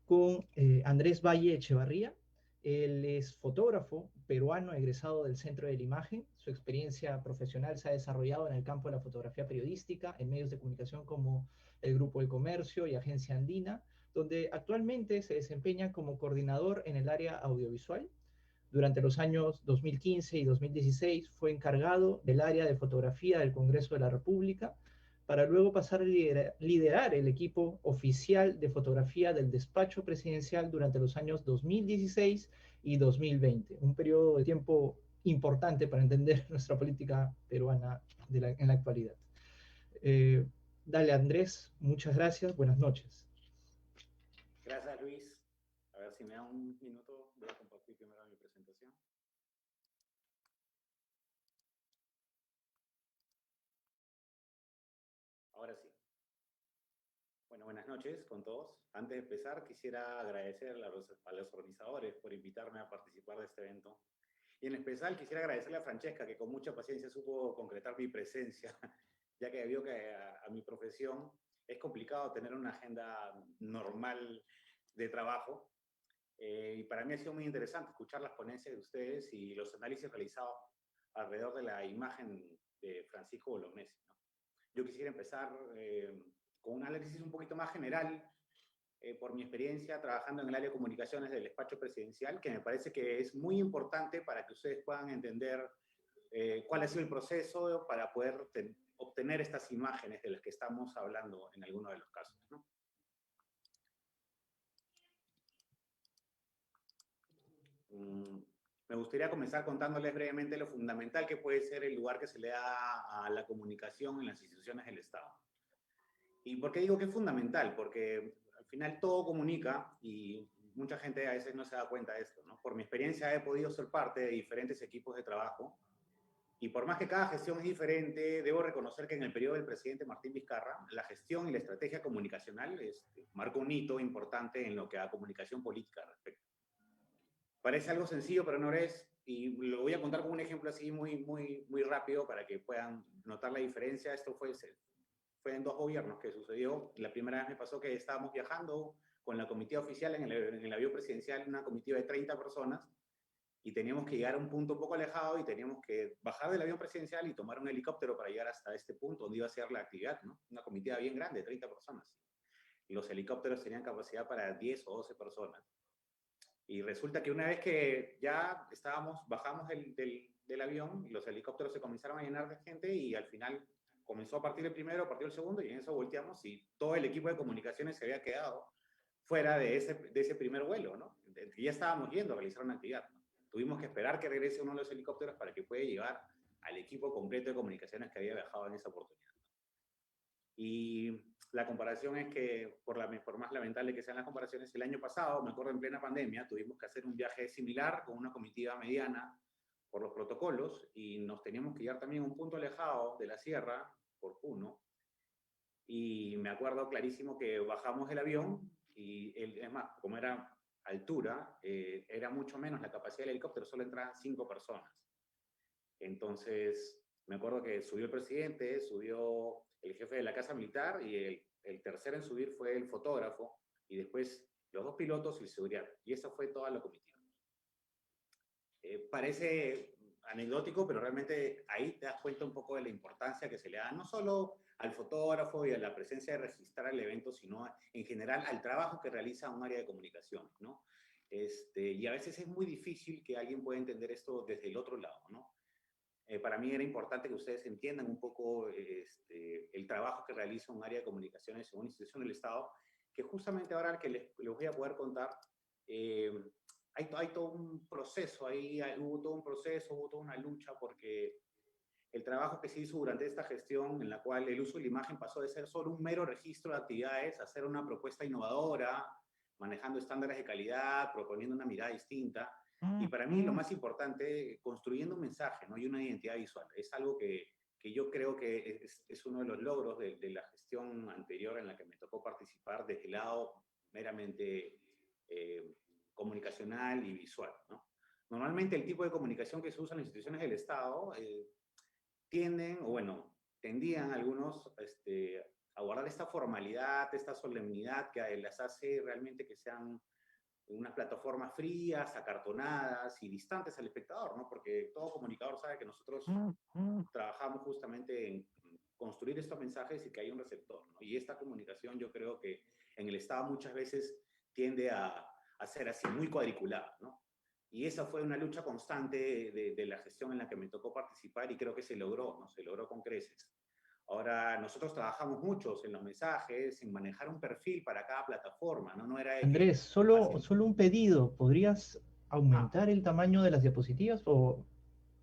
con Andrés Valle Echevarría. Él es fotógrafo peruano egresado del Centro de la Imagen. Su experiencia profesional se ha desarrollado en el campo de la fotografía periodística, en medios de comunicación como el Grupo El Comercio y Agencia Andina, donde actualmente se desempeña como coordinador en el área audiovisual. Durante los años 2015 y 2016 fue encargado del área de fotografía del Congreso de la República, para luego pasar a liderar el equipo oficial de fotografía del despacho presidencial durante los años 2016 y 2020, un periodo de tiempo importante para entender nuestra política peruana en la actualidad. Dale, Andrés, muchas gracias, buenas noches. Gracias, Luis. A ver si me da un minuto, voy a compartir primero mi presentación. Ahora sí. Bueno, buenas noches con todos. Antes de empezar, quisiera agradecer a los organizadores por invitarme a participar de este evento. Y en especial quisiera agradecerle a Francesca, que con mucha paciencia supo concretar mi presencia, ya que vio que a mi profesión es complicado tener una agenda normal de trabajo. Y para mí ha sido muy interesante escuchar las ponencias de ustedes y los análisis realizados alrededor de la imagen de Francisco Bolognesi, ¿no? Yo quisiera empezar con un análisis un poquito más general por mi experiencia trabajando en el área de comunicaciones del despacho presidencial, que me parece que es muy importante para que ustedes puedan entender cuál ha sido el proceso para poder obtener estas imágenes de las que estamos hablando en algunos de los casos, ¿no? Me gustaría comenzar contándoles brevemente lo fundamental que puede ser el lugar que se le da a la comunicación en las instituciones del Estado. ¿Y por qué digo que es fundamental? Porque al final todo comunica y mucha gente a veces no se da cuenta de esto, ¿no? Por mi experiencia he podido ser parte de diferentes equipos de trabajo y por más que cada gestión es diferente, debo reconocer que en el periodo del presidente Martín Vizcarra, la gestión y la estrategia comunicacional marcó un hito importante en lo que a comunicación política respecta. Parece algo sencillo, pero no es. y lo voy a contar con un ejemplo así muy rápido para que puedan notar la diferencia. Esto fue en 2 gobiernos que sucedió. La primera vez me pasó que estábamos viajando con la comitiva oficial en el avión presidencial, una comitiva de 30 personas, y teníamos que llegar a un punto un poco alejado y teníamos que bajar del avión presidencial y tomar un helicóptero para llegar hasta este punto donde iba a ser la actividad, ¿no? Una comitiva bien grande, 30 personas. Y los helicópteros tenían capacidad para 10 o 12 personas. Y resulta que una vez que ya bajamos del avión, los helicópteros se comenzaron a llenar de gente y al final comenzó a partir el primero, partió el segundo y en eso volteamos y todo el equipo de comunicaciones se había quedado fuera de ese primer vuelo, ¿no? Ya estábamos yendo a realizar una actividad, ¿no? Tuvimos que esperar que regrese uno de los helicópteros para que pueda llevar al equipo completo de comunicaciones que había viajado en esa oportunidad. Y la comparación es que, por más lamentable que sean las comparaciones, el año pasado, me acuerdo en plena pandemia, tuvimos que hacer un viaje similar con una comitiva mediana por los protocolos y nos teníamos que llevar también a un punto alejado de la sierra, por Puno, y me acuerdo clarísimo que bajamos del avión y, es más, como era altura, era mucho menos la capacidad del helicóptero, solo entraban 5 personas. Entonces, me acuerdo que subió el presidente, subió el jefe de la Casa Militar y el tercero en subir fue el fotógrafo y después los 2 pilotos y el seguridad. Y esa fue toda la comitiva. Parece anecdótico, pero realmente ahí te das cuenta un poco de la importancia que se le da no solo al fotógrafo y a la presencia de registrar el evento, sino en general al trabajo que realiza un área de comunicación, ¿no? Y a veces es muy difícil que alguien pueda entender esto desde el otro lado, ¿no? Para mí era importante que ustedes entiendan un poco el trabajo que realiza un área de comunicaciones en una institución del Estado, que justamente ahora que les voy a poder contar, hay todo un proceso, hubo todo un proceso, hubo toda una lucha, porque el trabajo que se hizo durante esta gestión, en la cual el uso de la imagen pasó de ser solo un mero registro de actividades a ser una propuesta innovadora, manejando estándares de calidad, proponiendo una mirada distinta. Y para mí lo más importante, construyendo un mensaje, ¿no? Y una identidad visual. Es algo que yo creo que es uno de los logros de la gestión anterior en la que me tocó participar desde el lado meramente comunicacional y visual, ¿no? Normalmente el tipo de comunicación que se usa en las instituciones del Estado tendían algunos a guardar esta formalidad, esta solemnidad que las hace realmente que sean unas plataformas frías, acartonadas y distantes al espectador, ¿no? Porque todo comunicador sabe que nosotros trabajamos justamente en construir estos mensajes y que hay un receptor, ¿no? Y esta comunicación yo creo que en el Estado muchas veces tiende a ser así, muy cuadriculada, ¿no? Y esa fue una lucha constante de la gestión en la que me tocó participar y creo que se logró, ¿no? Se logró con creces. Ahora, nosotros trabajamos muchos en los mensajes, en manejar un perfil para cada plataforma, ¿no? No era de Andrés, solo un pedido. ¿Podrías aumentar el tamaño de las diapositivas o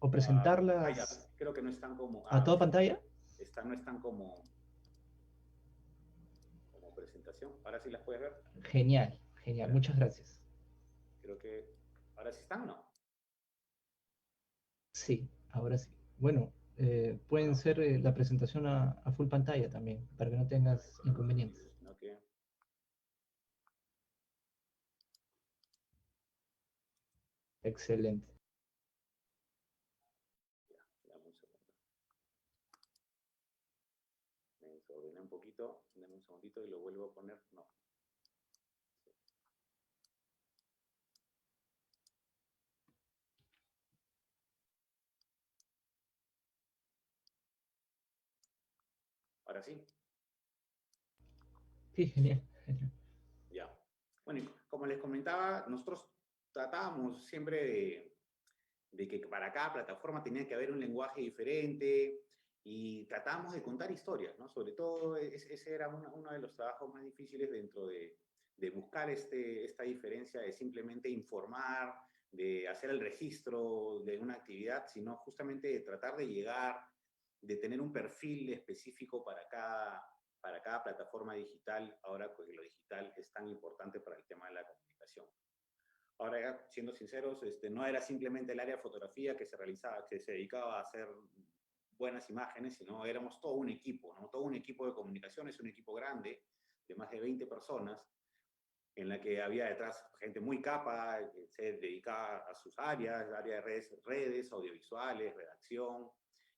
ya, presentarlas creo que no están como... a toda pantalla? No están como presentación. Ahora sí las puedes ver. Genial, genial. Muchas gracias. Creo que ahora sí están, ¿no? Sí, ahora sí. Bueno, pueden ser la presentación a full pantalla también, para que no tengas inconvenientes. Sino que... Excelente. Ya, dame un segundo. Me desordené un poquito, dame un segundito y lo vuelvo a poner. No. Ahora sí. Sí, genial, genial. Ya. Bueno, y como les comentaba, nosotros tratábamos siempre de que para cada plataforma tenía que haber un lenguaje diferente y tratábamos de contar historias, ¿no? Sobre todo ese era uno de los trabajos más difíciles dentro de buscar esta diferencia de simplemente informar, de hacer el registro de una actividad, sino justamente de tratar de llegar, de tener un perfil específico para cada plataforma digital, ahora que lo digital es tan importante para el tema de la comunicación. Ahora, siendo sinceros, no era simplemente el área de fotografía que se dedicaba a hacer buenas imágenes, sino éramos todo un equipo, ¿no? Todo un equipo de comunicaciones, un equipo grande, de más de 20 personas, en la que había detrás gente muy capa, que se dedicaba a sus áreas, área de redes, audiovisuales, redacción,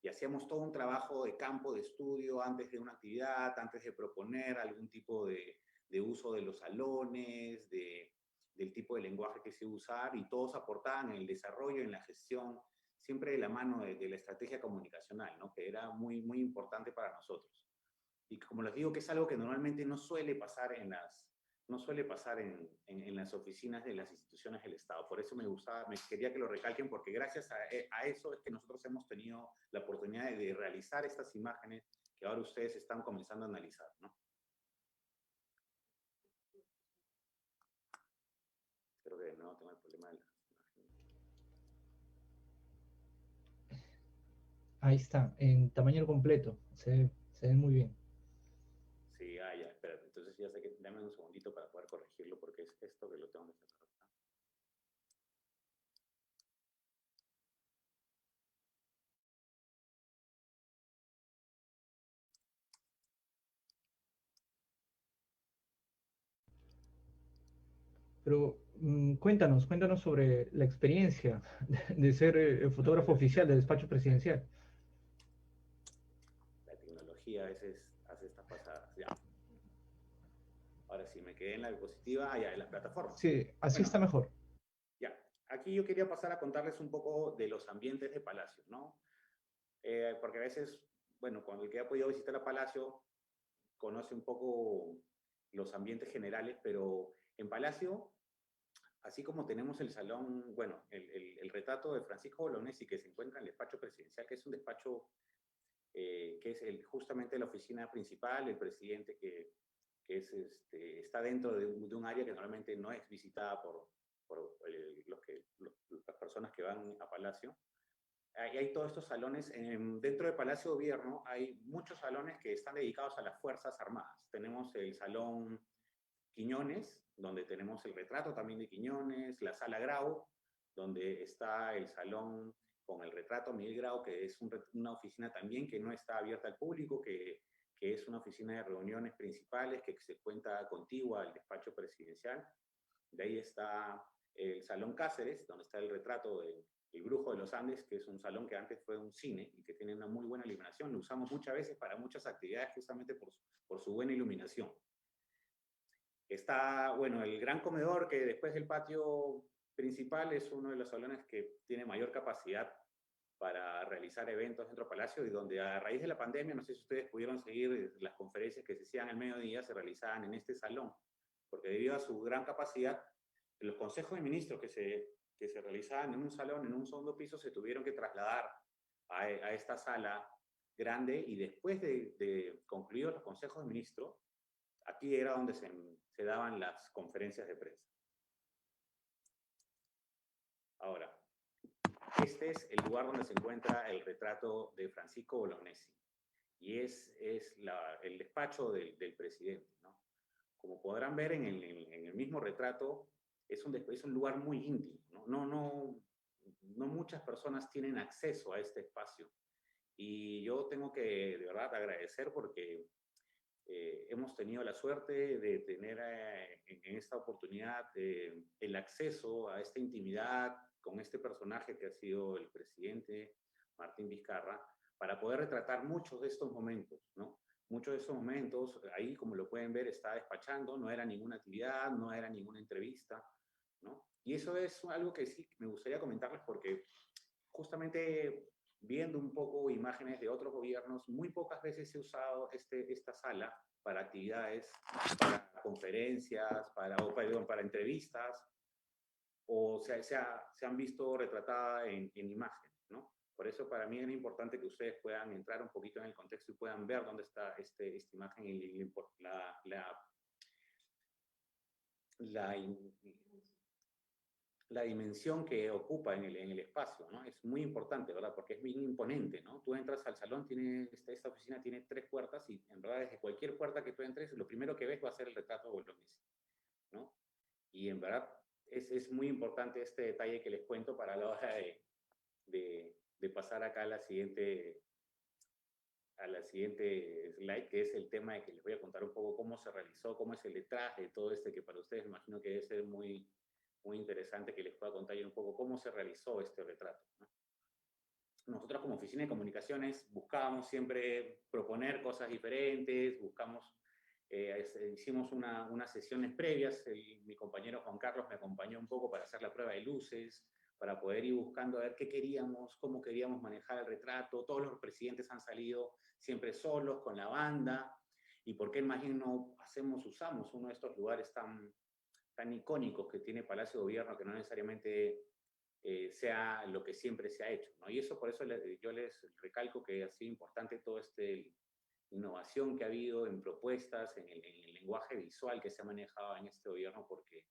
y hacíamos todo un trabajo de campo de estudio antes de una actividad, antes de proponer algún tipo de uso de los salones, del tipo de lenguaje que se iba a usar, y todos aportaban en el desarrollo, en la gestión, siempre de la mano de la estrategia comunicacional, ¿no? Que era muy, muy importante para nosotros. Y como les digo, que es algo que normalmente no suele pasar no suele pasar en las oficinas de las instituciones del Estado. Por eso me quería que lo recalquen, porque gracias a eso es que nosotros hemos tenido la oportunidad de realizar estas imágenes que ahora ustedes están comenzando a analizar, ¿no? Creo que de nuevo tengo el problema de las imágenes. Ahí está, en tamaño completo. Se ve muy bien. Sí, ya, espérate. Entonces ya sé que dame un segundito para poder corregirlo, porque es esto que lo tengo que sacar. Pero cuéntanos sobre la experiencia de ser el fotógrafo oficial del despacho presidencial. La tecnología a veces hace estas pasadas. Ya. Ahora sí, me quedé en la diapositiva, ya, en las plataformas. Sí, así Bueno, está mejor. ya. Aquí yo quería pasar a contarles un poco de los ambientes de Palacio, ¿no? Porque a veces, bueno, cuando el que ha podido visitar a Palacio conoce un poco los ambientes generales, pero en Palacio, así como tenemos el salón, bueno, el retrato de Francisco Bolognesi que se encuentra en el despacho presidencial, que es un despacho que es justamente la oficina principal, el presidente que está dentro de un área que normalmente no es visitada por las personas que van a Palacio. Hay todos estos salones. Dentro de Palacio de Gobierno hay muchos salones que están dedicados a las Fuerzas Armadas. Tenemos el Salón Quiñones, donde tenemos el retrato también de Quiñones, la Sala Grau, donde está el salón con el retrato Miguel Grau, que es una oficina también que no está abierta al público, que es una oficina de reuniones principales que se cuenta contigua al despacho presidencial. De ahí está el Salón Cáceres, donde está el retrato del Brujo de los Andes, que es un salón que antes fue un cine y que tiene una muy buena iluminación. Lo usamos muchas veces para muchas actividades justamente por su buena iluminación. Está, bueno, el gran comedor, que después del patio principal es uno de los salones que tiene mayor capacidad para realizar eventos dentro del Palacio, y donde a raíz de la pandemia, no sé si ustedes pudieron seguir las conferencias que se hacían al mediodía, se realizaban en este salón, porque debido a su gran capacidad, los consejos de ministros que se realizaban en un salón, en un segundo piso, se tuvieron que trasladar a esta sala grande, y después de concluidos los consejos de ministros, aquí era donde se daban las conferencias de prensa. Ahora, este es el lugar donde se encuentra el retrato de Francisco Bolognesi, y es el despacho del presidente, ¿no? Como podrán ver en el mismo retrato, es un lugar muy íntimo, ¿no? No muchas personas tienen acceso a este espacio, y yo tengo que, de verdad, agradecer porque hemos tenido la suerte de tener en esta oportunidad el acceso a esta intimidad con este personaje que ha sido el presidente Martín Vizcarra, para poder retratar muchos de estos momentos, ¿no? Muchos de estos momentos, ahí como lo pueden ver, está despachando, no era ninguna actividad, no era ninguna entrevista, ¿no? Y eso es algo que sí me gustaría comentarles, porque justamente viendo un poco imágenes de otros gobiernos, muy pocas veces se ha usado esta sala para actividades, para conferencias, para entrevistas, o se han visto retratadas en imágenes, ¿no? Por eso para mí era importante que ustedes puedan entrar un poquito en el contexto y puedan ver dónde está esta imagen y la dimensión que ocupa en el espacio, ¿no? Es muy importante, ¿verdad? Porque es bien imponente, ¿no? Tú entras al salón, esta oficina tiene 3 puertas, y en verdad desde cualquier puerta que tú entres, lo primero que ves va a ser el retrato de Bolognesi, ¿no? Y en verdad es muy importante este detalle que les cuento para la hora de pasar acá a la siguiente a la siguiente slide, que es el tema de que les voy a contar un poco cómo se realizó, cómo es el detrás de todo este, que para ustedes me imagino que debe ser muy, muy interesante que les pueda contar yo un poco cómo se realizó este retrato, ¿no? Nosotros como Oficina de Comunicaciones buscábamos siempre proponer cosas diferentes, hicimos unas sesiones previas, mi compañero Juan Carlos me acompañó un poco para hacer la prueba de luces, para poder ir buscando a ver qué queríamos, cómo queríamos manejar el retrato. Todos los presidentes han salido siempre solos, con la banda, y por qué más bien no usamos uno de estos lugares tan icónicos que tiene Palacio de Gobierno, que no necesariamente sea lo que siempre se ha hecho, ¿no? Y eso, por eso yo les recalco que ha sido importante todo innovación que ha habido en propuestas, en el lenguaje visual que se ha manejado en este gobierno, porque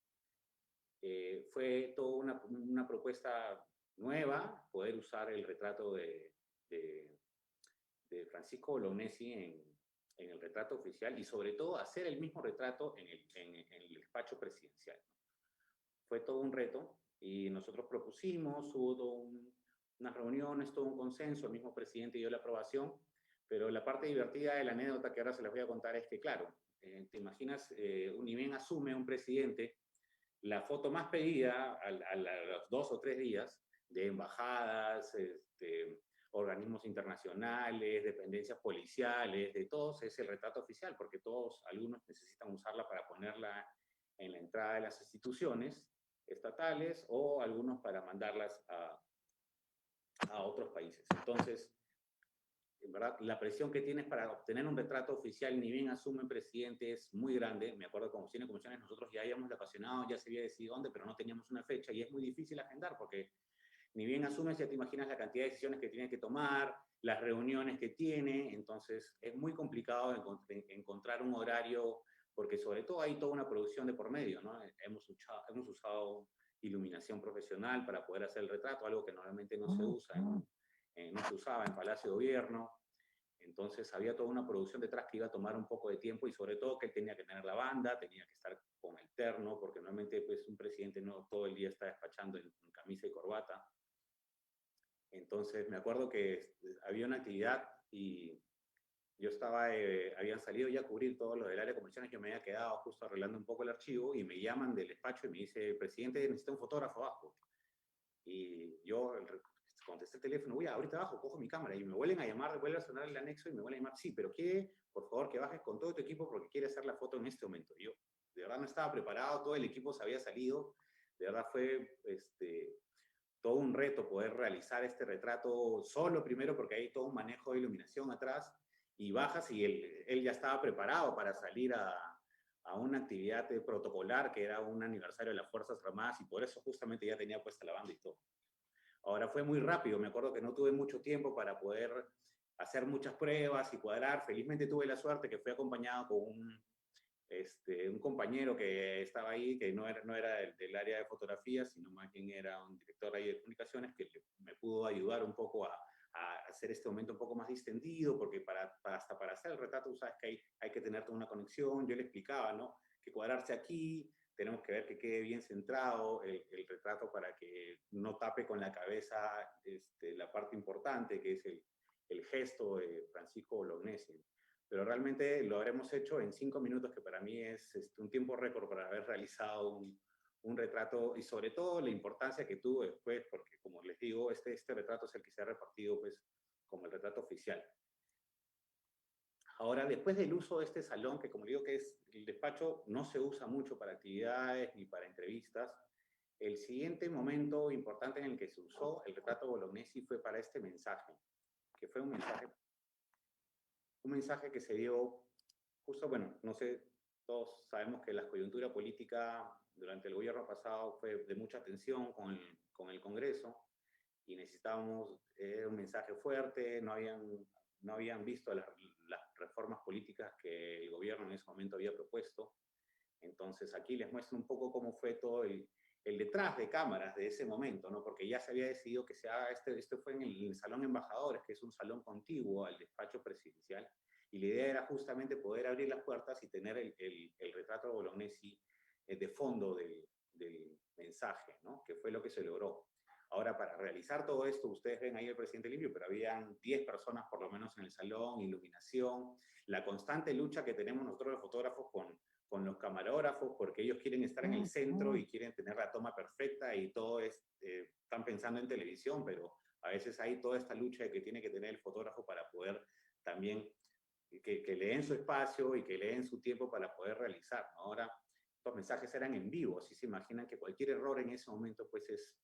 fue toda una propuesta nueva poder usar el retrato de Francisco Bolognesi en el retrato oficial y sobre todo hacer el mismo retrato en el despacho presidencial. Fue todo un reto y nosotros propusimos, hubo unas reuniones, todo un consenso, el mismo presidente dio la aprobación, pero la parte divertida de la anécdota que ahora se les voy a contar es que, claro, te imaginas, ni bien asume un presidente, la foto más pedida a los 2 o 3 días de embajadas, organismos internacionales, dependencias policiales, de todos, es el retrato oficial, porque algunos necesitan usarla para ponerla en la entrada de las instituciones estatales o algunos para mandarlas a otros países. Entonces, en verdad, la presión que tienes para obtener un retrato oficial, ni bien asume el presidente, es muy grande. Me acuerdo que como Oficina de Comunicaciones nosotros ya habíamos apasionado, ya se había decidido dónde, pero no teníamos una fecha y es muy difícil agendar porque ni bien asumes, ya te imaginas la cantidad de decisiones que tiene que tomar, las reuniones que tiene, entonces es muy complicado encontrar un horario, porque sobre todo hay toda una producción de por medio, ¿no? Hemos usado iluminación profesional para poder hacer el retrato, algo que normalmente no se usa, no se usaba en Palacio de Gobierno, entonces había toda una producción detrás que iba a tomar un poco de tiempo y sobre todo que él tenía que tener la banda, tenía que estar con el terno, porque normalmente pues, un presidente no todo el día está despachando en camisa y corbata. Entonces me acuerdo que había una actividad y yo habían salido ya a cubrir todo lo del área de comunicaciones, yo me había quedado justo arreglando un poco el archivo y me llaman del despacho y me dice, presidente, necesita un fotógrafo abajo. Y yo contesté el teléfono, voy ahorita abajo, cojo mi cámara y me vuelven a llamar, vuelve a sonar el anexo y me vuelven a llamar, sí, pero quiere, por favor, que bajes con todo tu equipo porque quiere hacer la foto en este momento. Y yo, de verdad, no estaba preparado, todo el equipo se había salido, de verdad fue todo un reto poder realizar este retrato solo primero porque hay todo un manejo de iluminación atrás y bajas y él ya estaba preparado para salir a una actividad protocolar que era un aniversario de las Fuerzas Armadas y por eso justamente ya tenía puesta la banda y todo. Ahora fue muy rápido, me acuerdo que no tuve mucho tiempo para poder hacer muchas pruebas y cuadrar. Felizmente tuve la suerte que fui acompañado con un compañero que estaba ahí, que no era del área de fotografía, sino más bien era un director ahí de comunicaciones que me pudo ayudar un poco a hacer este momento un poco más distendido, porque hasta para hacer el retrato, sabes que hay que tener toda una conexión. Yo le explicaba, ¿no? Que cuadrarse aquí, tenemos que ver que quede bien centrado el retrato para que no tape con la cabeza la parte importante, que es el gesto de Francisco Bolognesi. Pero realmente lo habremos hecho en 5 minutos, que para mí es un tiempo récord para haber realizado un retrato y sobre todo la importancia que tuvo después, porque como les digo, este retrato es el que se ha repartido pues, como el retrato oficial. Ahora, después del uso de este salón, que como digo que es el despacho, no se usa mucho para actividades ni para entrevistas, el siguiente momento importante en el que se usó el retrato Bolognesi fue para este mensaje, que fue un mensaje que se dio justo, bueno, no sé, todos sabemos que la coyuntura política durante el gobierno pasado fue de mucha tensión con el Congreso y necesitábamos un mensaje fuerte, no habían visto las reformas políticas que el gobierno en ese momento había propuesto. Entonces aquí les muestro un poco cómo fue todo el detrás de cámaras de ese momento, ¿no? Porque ya se había decidido que se haga, esto fue en el Salón Embajadores, que es un salón contiguo al despacho presidencial, y la idea era justamente poder abrir las puertas y tener el retrato de Bolognesi de fondo del mensaje, ¿no? Que fue lo que se logró. Ahora, para realizar todo esto, ustedes ven ahí el presidente limpio, pero habían 10 personas por lo menos en el salón, iluminación, la constante lucha que tenemos nosotros los fotógrafos con los camarógrafos, porque ellos quieren estar en el centro y quieren tener la toma perfecta y todo es, están pensando en televisión, pero a veces hay toda esta lucha que tiene que tener el fotógrafo para poder también que le den su espacio y que le den su tiempo para poder realizar, ¿no? Ahora, los mensajes eran en vivo, así se imaginan que cualquier error en ese momento pues es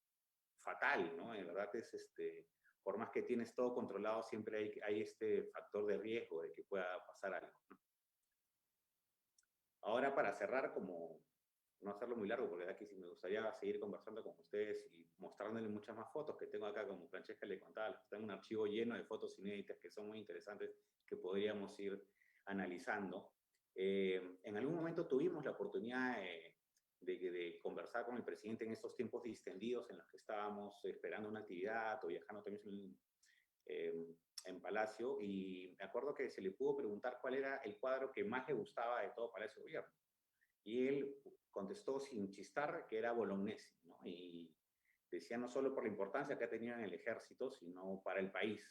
fatal, ¿no? De verdad es, por más que tienes todo controlado, siempre hay este factor de riesgo de que pueda pasar algo, ¿no? Ahora, para cerrar, como no hacerlo muy largo, porque de aquí sí me gustaría seguir conversando con ustedes y mostrándoles muchas más fotos que tengo acá, como Francesca le contaba, tengo un archivo lleno de fotos inéditas que son muy interesantes que podríamos ir analizando. En algún momento tuvimos la oportunidad de conversar con el presidente en estos tiempos distendidos en los que estábamos esperando una actividad o viajando también en Palacio, y me acuerdo que se le pudo preguntar cuál era el cuadro que más le gustaba de todo Palacio de Gobierno. Y él contestó sin chistar que era Bolognesi, ¿no? Y decía no solo por la importancia que ha tenido en el ejército, sino para el país,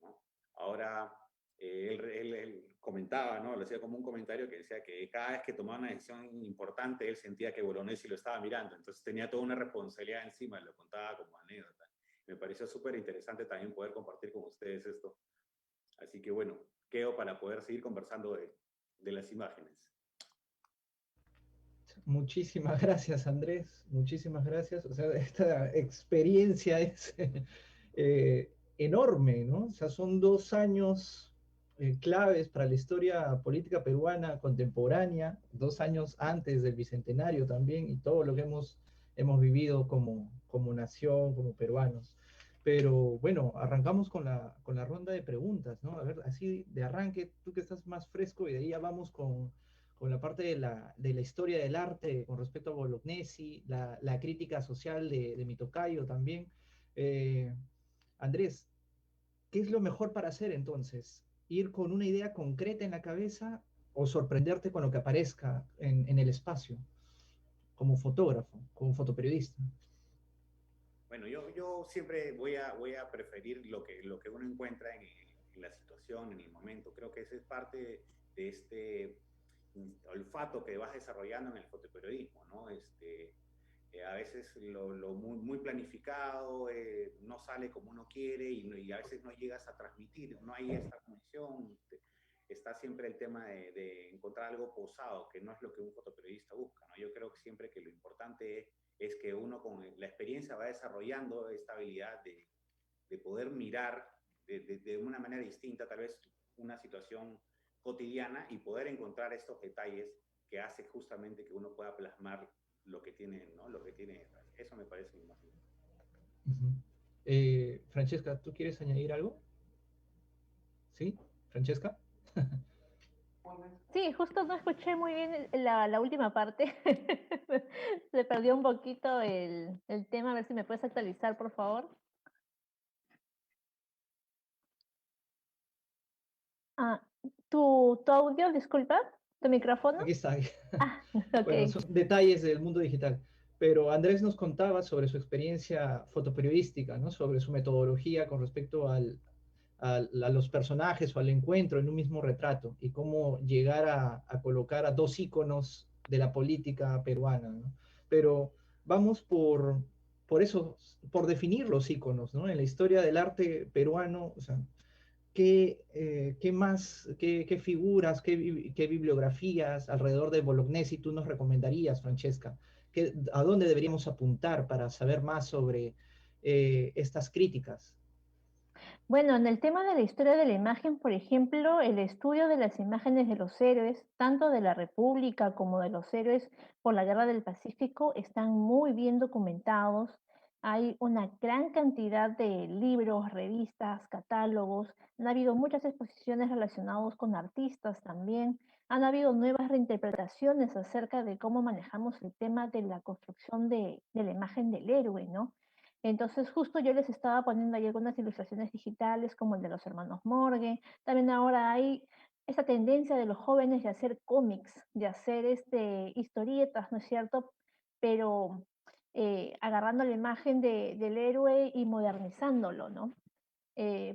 ¿no? Ahora, él comentaba, ¿no? Lo hacía como un comentario que decía que cada vez que tomaba una decisión importante, él sentía que Bolognesi lo estaba mirando, entonces tenía toda una responsabilidad encima, lo contaba como anécdota. Me pareció súper interesante también poder compartir con ustedes esto. Así que bueno, quedo para poder seguir conversando de las imágenes. Muchísimas gracias, Andrés. Muchísimas gracias. O sea, esta experiencia es enorme, ¿no? O sea, son 2 años claves para la historia política peruana contemporánea, 2 años antes del Bicentenario también, y todo lo que hemos vivido como nación, como peruanos. Pero bueno, arrancamos con la ronda de preguntas, ¿no? A ver, así de arranque, tú que estás más fresco, y de ahí ya vamos con la parte de la historia del arte con respecto a Bolognesi, la crítica social de mi tocayo también. Eh, Andrés, ¿qué es lo mejor para hacer entonces? ¿Ir con una idea concreta en la cabeza o sorprenderte con lo que aparezca en el espacio, como fotógrafo, como fotoperiodista? Bueno, yo siempre voy a preferir lo que uno encuentra en la situación, en el momento. Creo que esa es parte de este olfato que vas desarrollando en el fotoperiodismo, ¿no? A veces lo muy planificado no sale como uno quiere y a veces no llegas a transmitir, no hay esta conexión. Está siempre el tema de encontrar algo posado, que no es lo que un fotoperiodista busca, ¿no? Yo creo que siempre que lo importante es que uno con la experiencia va desarrollando esta habilidad de poder mirar de una manera distinta, tal vez una situación cotidiana y poder encontrar estos detalles que hace justamente que uno pueda plasmar lo que tiene, ¿no? Lo que tiene detrás. Eso me parece lo más importante. Francesca, ¿tú quieres añadir algo? ¿Sí? ¿Francesca? Sí, justo no escuché muy bien la última parte. Se perdió un poquito el tema. A ver si me puedes actualizar, por favor. Ah, tu audio, disculpa, tu micrófono. Aquí está. Ah, Bueno, ok. son detalles del mundo digital. Pero Andrés nos contaba sobre su experiencia fotoperiodística, ¿no? Sobre su metodología con respecto a los personajes o al encuentro en un mismo retrato y cómo llegar a colocar a dos íconos de la política peruana, ¿no? Pero vamos por eso, por definir los íconos, ¿no? En la historia del arte peruano, o sea, ¿qué más, qué figuras, qué bibliografías alrededor de Bolognesi tú nos recomendarías, Francesca? ¿A dónde deberíamos apuntar para saber más sobre estas críticas? Bueno, en el tema de la historia de la imagen, por ejemplo, el estudio de las imágenes de los héroes, tanto de la República como de los héroes por la Guerra del Pacífico, están muy bien documentados. Hay una gran cantidad de libros, revistas, catálogos. Han habido muchas exposiciones relacionadas con artistas también. Han habido nuevas reinterpretaciones acerca de cómo manejamos el tema de la construcción de la imagen del héroe, ¿no? Entonces, justo yo les estaba poniendo ahí algunas ilustraciones digitales, como el de los hermanos Morgan. También ahora hay esa tendencia de los jóvenes de hacer cómics, de hacer historietas, ¿no es cierto? Pero agarrando la imagen del héroe y modernizándolo, ¿no?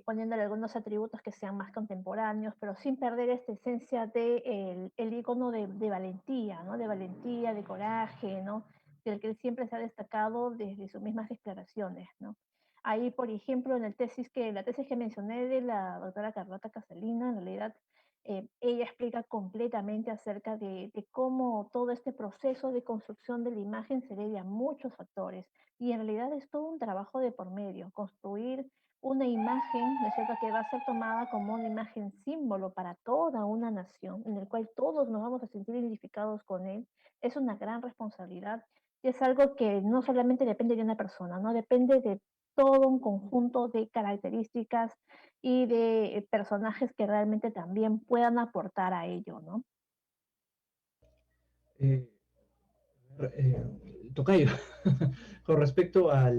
Poniéndole algunos atributos que sean más contemporáneos, pero sin perder esta esencia de el icono de valentía, ¿no? De valentía, de coraje, ¿no? Del que él siempre se ha destacado desde sus mismas declaraciones, ¿no? Ahí, por ejemplo, en la tesis que mencioné de la doctora Carlota Casalina, en realidad ella explica completamente acerca de cómo todo este proceso de construcción de la imagen se debe a muchos factores. Y en realidad es todo un trabajo de por medio, construir una imagen, ¿no es cierto?, que va a ser tomada como una imagen símbolo para toda una nación, en el cual todos nos vamos a sentir identificados con él, es una gran responsabilidad y es algo que no solamente depende de una persona, ¿no? Depende de todo un conjunto de características y de personajes que realmente también puedan aportar a ello, ¿no? Eh, Tocayo, con respecto a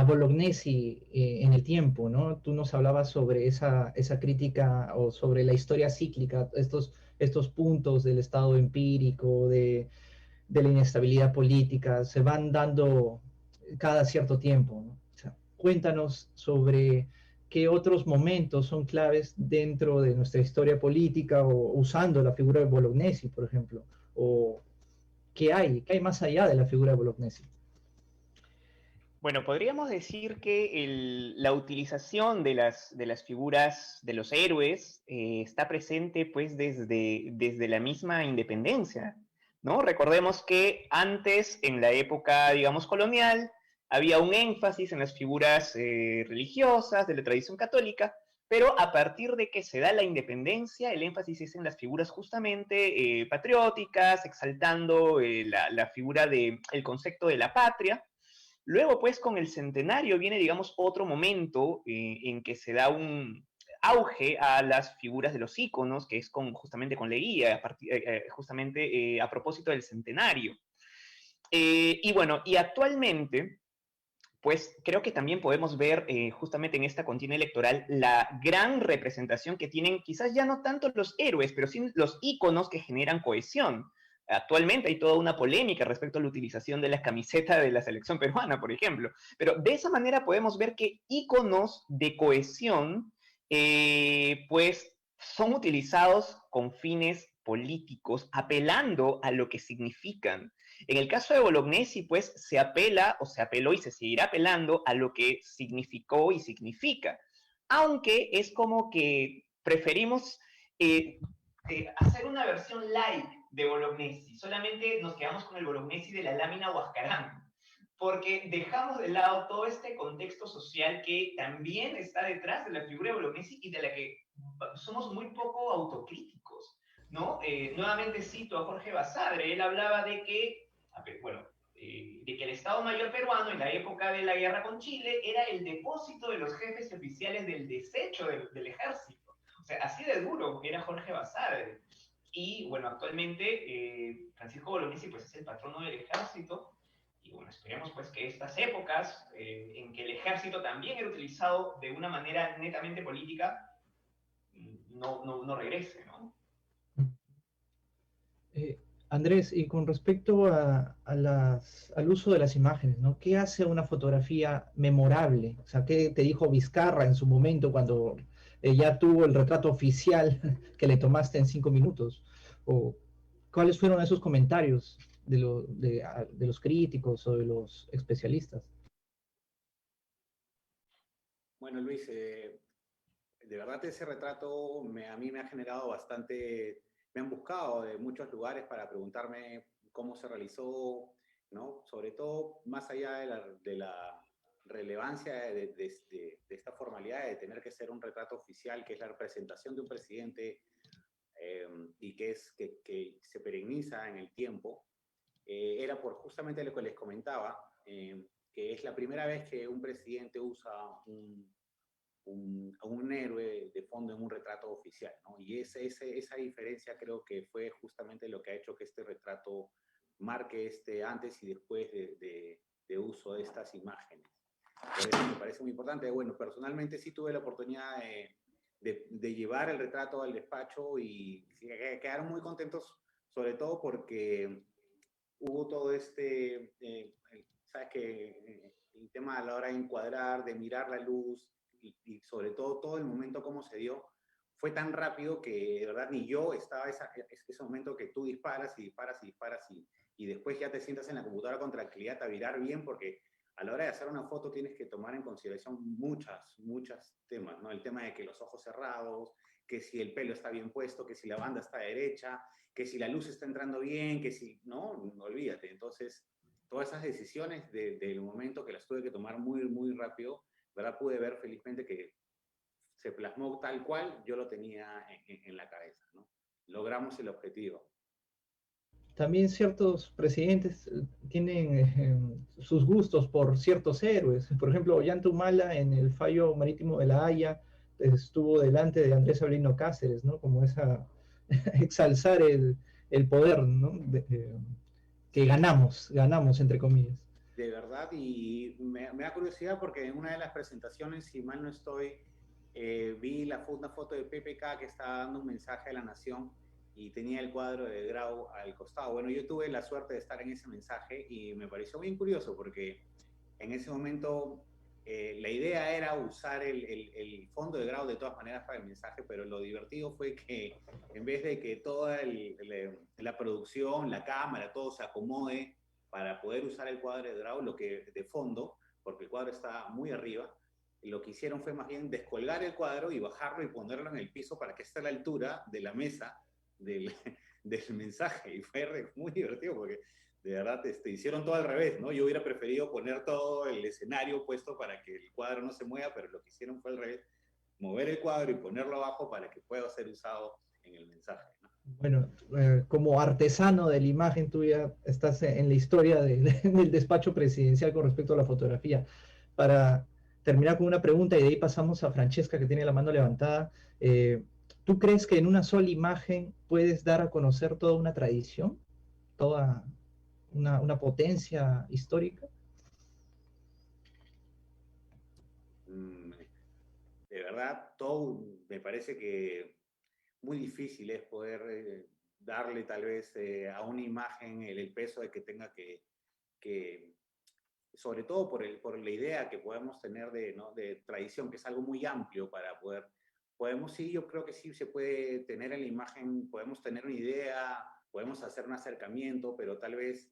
Bolognesi en el tiempo, ¿no? Tú nos hablabas sobre esa crítica o sobre la historia cíclica, estos puntos del estado empírico, de la inestabilidad política, se van dando cada cierto tiempo, ¿no? O sea, cuéntanos sobre qué otros momentos son claves dentro de nuestra historia política o usando la figura de Bolognesi, por ejemplo, o qué hay más allá de la figura de Bolognesi. Bueno, podríamos decir que la utilización de las figuras de los héroes está presente pues desde la misma independencia, ¿no? Recordemos que antes, en la época, digamos, colonial, había un énfasis en las figuras religiosas de la tradición católica, pero a partir de que se da la independencia, el énfasis es en las figuras justamente patrióticas, exaltando la figura del concepto de la patria. Luego, pues, con el centenario viene, digamos, otro momento en que se da un auge a las figuras de los íconos, que es justamente con Leguía, justamente a propósito del centenario. Y bueno, y actualmente, pues creo que también podemos ver justamente en esta contienda electoral la gran representación que tienen quizás ya no tanto los héroes, pero sí los íconos que generan cohesión. Actualmente hay toda una polémica respecto a la utilización de la camiseta de la selección peruana, por ejemplo. Pero de esa manera podemos ver que íconos de cohesión, pues, son utilizados con fines políticos, apelando a lo que significan. En el caso de Bolognesi, pues, se apela, o se apeló y se seguirá apelando a lo que significó y significa. Aunque es como que preferimos hacer una versión light de Bolognesi. Solamente nos quedamos con el Bolognesi de la lámina Huascarán, porque dejamos de lado todo este contexto social que también está detrás de la figura de Bolognesi y de la que somos muy poco autocríticos, ¿no? Nuevamente cito a Jorge Basadre, él hablaba de que, bueno, de que el Estado Mayor peruano en la época de la guerra con Chile era el depósito de los jefes oficiales del desecho del ejército. O sea, así de duro era Jorge Basadre. Y bueno, actualmente Francisco Bolognesi pues es el patrono del ejército. Y bueno, esperemos pues que estas épocas en que el ejército también era utilizado de una manera netamente política no regrese, ¿no? Andrés, y con respecto al uso de las imágenes, ¿no? ¿Qué hace una fotografía memorable? O sea, ¿qué te dijo Vizcarra en su momento cuando ya tuvo el retrato oficial que le tomaste en 5 minutos? ¿O cuáles fueron esos comentarios de los críticos o de los especialistas? Bueno, Luis, de verdad ese retrato a mí me ha generado bastante, me han buscado de muchos lugares para preguntarme cómo se realizó, ¿no? Sobre todo más allá de la relevancia de esta formalidad de tener que ser un retrato oficial, que es la representación de un presidente y que se pereniza en el tiempo, era por justamente lo que les comentaba, que es la primera vez que un presidente usa un héroe de fondo en un retrato oficial, ¿no? Y esa diferencia creo que fue justamente lo que ha hecho que este retrato marque este antes y después de uso de estas imágenes. Por eso me parece muy importante. Bueno, personalmente sí tuve la oportunidad de llevar el retrato al despacho y quedaron muy contentos, sobre todo porque hubo todo sabes que el tema a la hora de encuadrar, de mirar la luz y sobre todo el momento como se dio, fue tan rápido que de verdad ni yo estaba ese momento que tú disparas y disparas y disparas y después ya te sientas en la computadora con tranquilidad a virar bien, porque a la hora de hacer una foto tienes que tomar en consideración muchos temas, ¿no? El tema de que los ojos cerrados, que si el pelo está bien puesto, que si la banda está derecha, que si la luz está entrando bien, que si... No olvídate. Entonces, todas esas decisiones del momento que las tuve que tomar muy rápido, ¿verdad? Pude ver felizmente que se plasmó tal cual yo lo tenía en la cabeza, ¿no? Logramos el objetivo. También ciertos presidentes tienen sus gustos por ciertos héroes. Por ejemplo, Ollanta Humala en el fallo marítimo de La Haya estuvo delante de Andrés Avelino Cáceres, ¿no? Como esa exalzar el poder, ¿no? Que ganamos, entre comillas. De verdad, y me da curiosidad porque en una de las presentaciones, si mal no estoy, vi una foto de PPK que estaba dando un mensaje a la nación y tenía el cuadro de Grau al costado. Bueno, yo tuve la suerte de estar en ese mensaje y me pareció bien curioso porque en ese momento la idea era usar el fondo de Grau de todas maneras para el mensaje, pero lo divertido fue que en vez de que toda la producción, la cámara, todo se acomode para poder usar el cuadro de Grau, de fondo, porque el cuadro está muy arriba, lo que hicieron fue más bien descolgar el cuadro y bajarlo y ponerlo en el piso para que esté a la altura de la mesa del mensaje. Y fue muy divertido porque de verdad hicieron todo al revés, ¿no? Yo hubiera preferido poner todo el escenario puesto para que el cuadro no se mueva, pero lo que hicieron fue al revés, mover el cuadro y ponerlo abajo para que pueda ser usado en el mensaje, ¿no? Bueno, como artesano de la imagen, tú ya estás en la historia del despacho presidencial con respecto a la fotografía. Para terminar con una pregunta y de ahí pasamos a Francesca, que tiene la mano levantada. ¿Tú crees que en una sola imagen puedes dar a conocer toda una tradición? ¿Toda una potencia histórica? De verdad, todo me parece que muy difícil es poder darle tal vez a una imagen el peso de que tenga que sobre todo por la idea que podemos tener ¿no? de tradición, que es algo muy amplio para sí, yo creo que sí se puede tener en la imagen, podemos tener una idea, podemos hacer un acercamiento, pero tal vez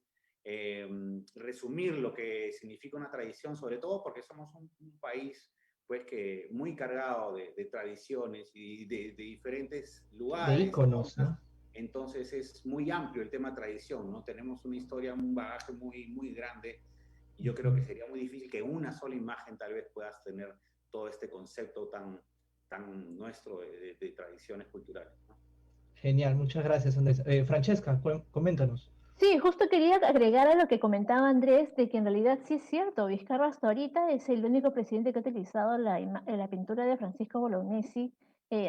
resumir lo que significa una tradición, sobre todo porque somos un país pues que muy cargado de tradiciones y de diferentes lugares. De íconos, ¿no? Entonces es muy amplio el tema tradición, ¿no? Tenemos una historia, un bagaje muy grande y yo creo que sería muy difícil que una sola imagen tal vez puedas tener todo este concepto tan nuestro de tradiciones culturales, ¿no? Genial, muchas gracias, Andrés. Francesca, coméntanos. Sí, justo quería agregar a lo que comentaba Andrés, de que en realidad sí es cierto, Vizcarra hasta ahorita es el único presidente que ha utilizado la pintura de Francisco Bolognesi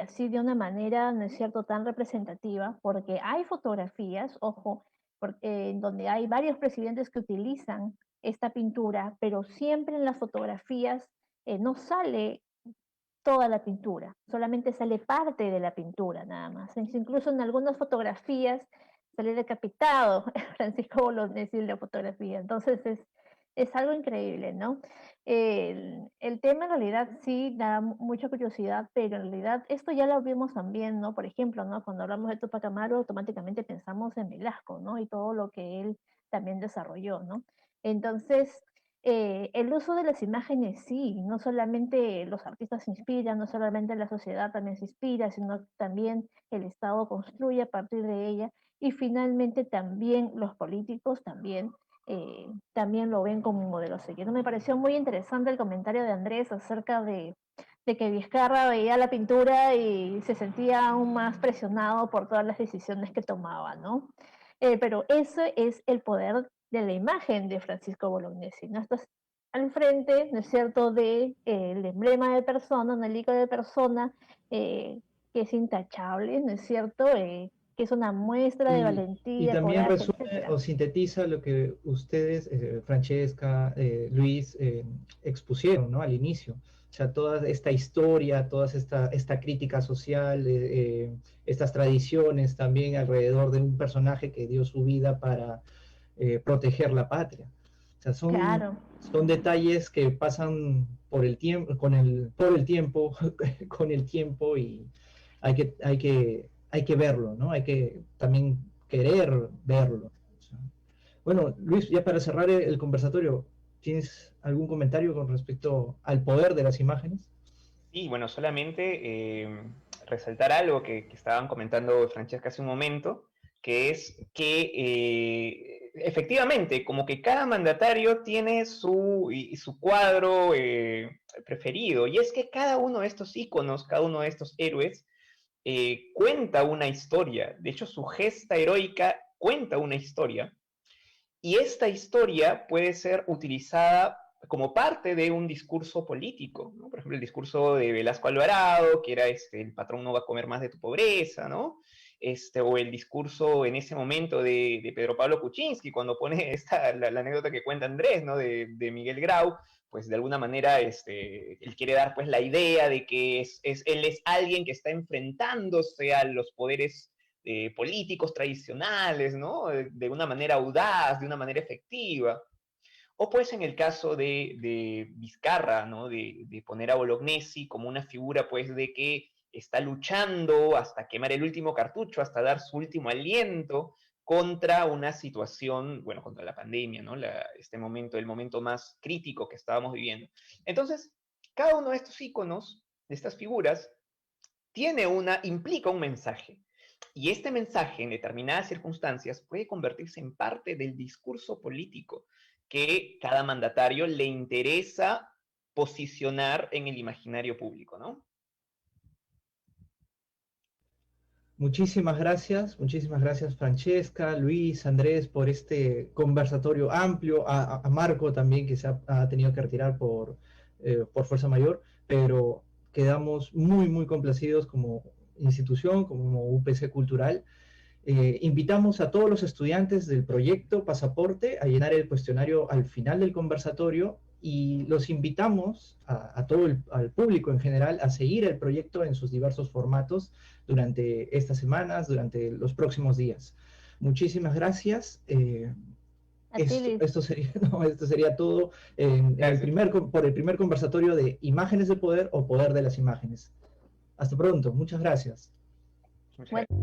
así de una manera, no es cierto, tan representativa, porque hay fotografías, ojo, donde hay varios presidentes que utilizan esta pintura, pero siempre en las fotografías no sale toda la pintura, solamente sale parte de la pintura nada más. Incluso en algunas fotografías sale decapitado Francisco Bolognesi en la fotografía. Entonces es algo increíble, ¿no? El tema en realidad sí da mucha curiosidad, pero en realidad esto ya lo vimos también, ¿no? Por ejemplo, ¿no? Cuando hablamos de Tupac Amaru, automáticamente pensamos en Velasco, ¿no? Y todo lo que él también desarrolló, ¿no? Entonces, el uso de las imágenes sí, no solamente los artistas se inspiran, no solamente la sociedad también se inspira, sino también el Estado construye a partir de ella y finalmente también los políticos también lo ven como un modelo a seguir. Me pareció muy interesante el comentario de Andrés acerca de que Vizcarra veía la pintura y se sentía aún más presionado por todas las decisiones que tomaba, ¿no? Pero ese es el poder de la imagen de Francisco Bolognesi, ¿no? Estás al frente, ¿no es cierto?, del emblema de persona, un icono de persona que es intachable, ¿no es cierto?, que es una muestra de valentía, y también coraje, resume etcétera. o sintetiza lo que ustedes, Francesca, Luis, expusieron, ¿no? Al inicio. O sea, toda esta historia, toda esta crítica social, estas tradiciones también alrededor de un personaje que dio su vida para proteger la patria. O sea, Claro. son detalles que pasan por el tiempo, por el tiempo, con el tiempo, y hay que verlo, ¿no? Hay que también querer verlo. O sea, bueno, Luis, ya para cerrar el conversatorio, ¿tienes algún comentario con respecto al poder de las imágenes? Sí, bueno, solamente resaltar algo que estaban comentando Francesca hace un momento, que es que efectivamente, como que cada mandatario tiene su cuadro preferido, y es que cada uno de estos íconos, cada uno de estos héroes, cuenta una historia. De hecho, su gesta heroica cuenta una historia, y esta historia puede ser utilizada como parte de un discurso político, ¿no? Por ejemplo, el discurso de Velasco Alvarado, que era el patrón no va a comer más de tu pobreza, ¿no? O el discurso en ese momento de Pedro Pablo Kuczynski, cuando pone la anécdota que cuenta Andrés, ¿no? De Miguel Grau, pues de alguna manera él quiere dar pues la idea de que él es alguien que está enfrentándose a los poderes políticos tradicionales, ¿no? De una manera audaz, de una manera efectiva. O pues en el caso de Vizcarra, ¿no? De poner a Bolognesi como una figura pues de que está luchando hasta quemar el último cartucho, hasta dar su último aliento contra una situación, bueno, contra la pandemia, ¿no? El momento más crítico que estábamos viviendo. Entonces, cada uno de estos íconos, de estas figuras, implica un mensaje. Y este mensaje, en determinadas circunstancias, puede convertirse en parte del discurso político que cada mandatario le interesa posicionar en el imaginario público, ¿no? Muchísimas gracias Francesca, Luis, Andrés, por este conversatorio amplio, a Marco también, que ha tenido que retirar por fuerza mayor, pero quedamos muy complacidos como institución, como UPC Cultural. Invitamos a todos los estudiantes del proyecto Pasaporte a llenar el cuestionario al final del conversatorio, y los invitamos a al público en general a seguir el proyecto en sus diversos formatos durante estas semanas, durante los próximos días. Muchísimas gracias. Esto sería, no, esto sería todo por el primer conversatorio de Imágenes de Poder o Poder de las Imágenes. Hasta pronto. Muchas gracias. Muchas gracias.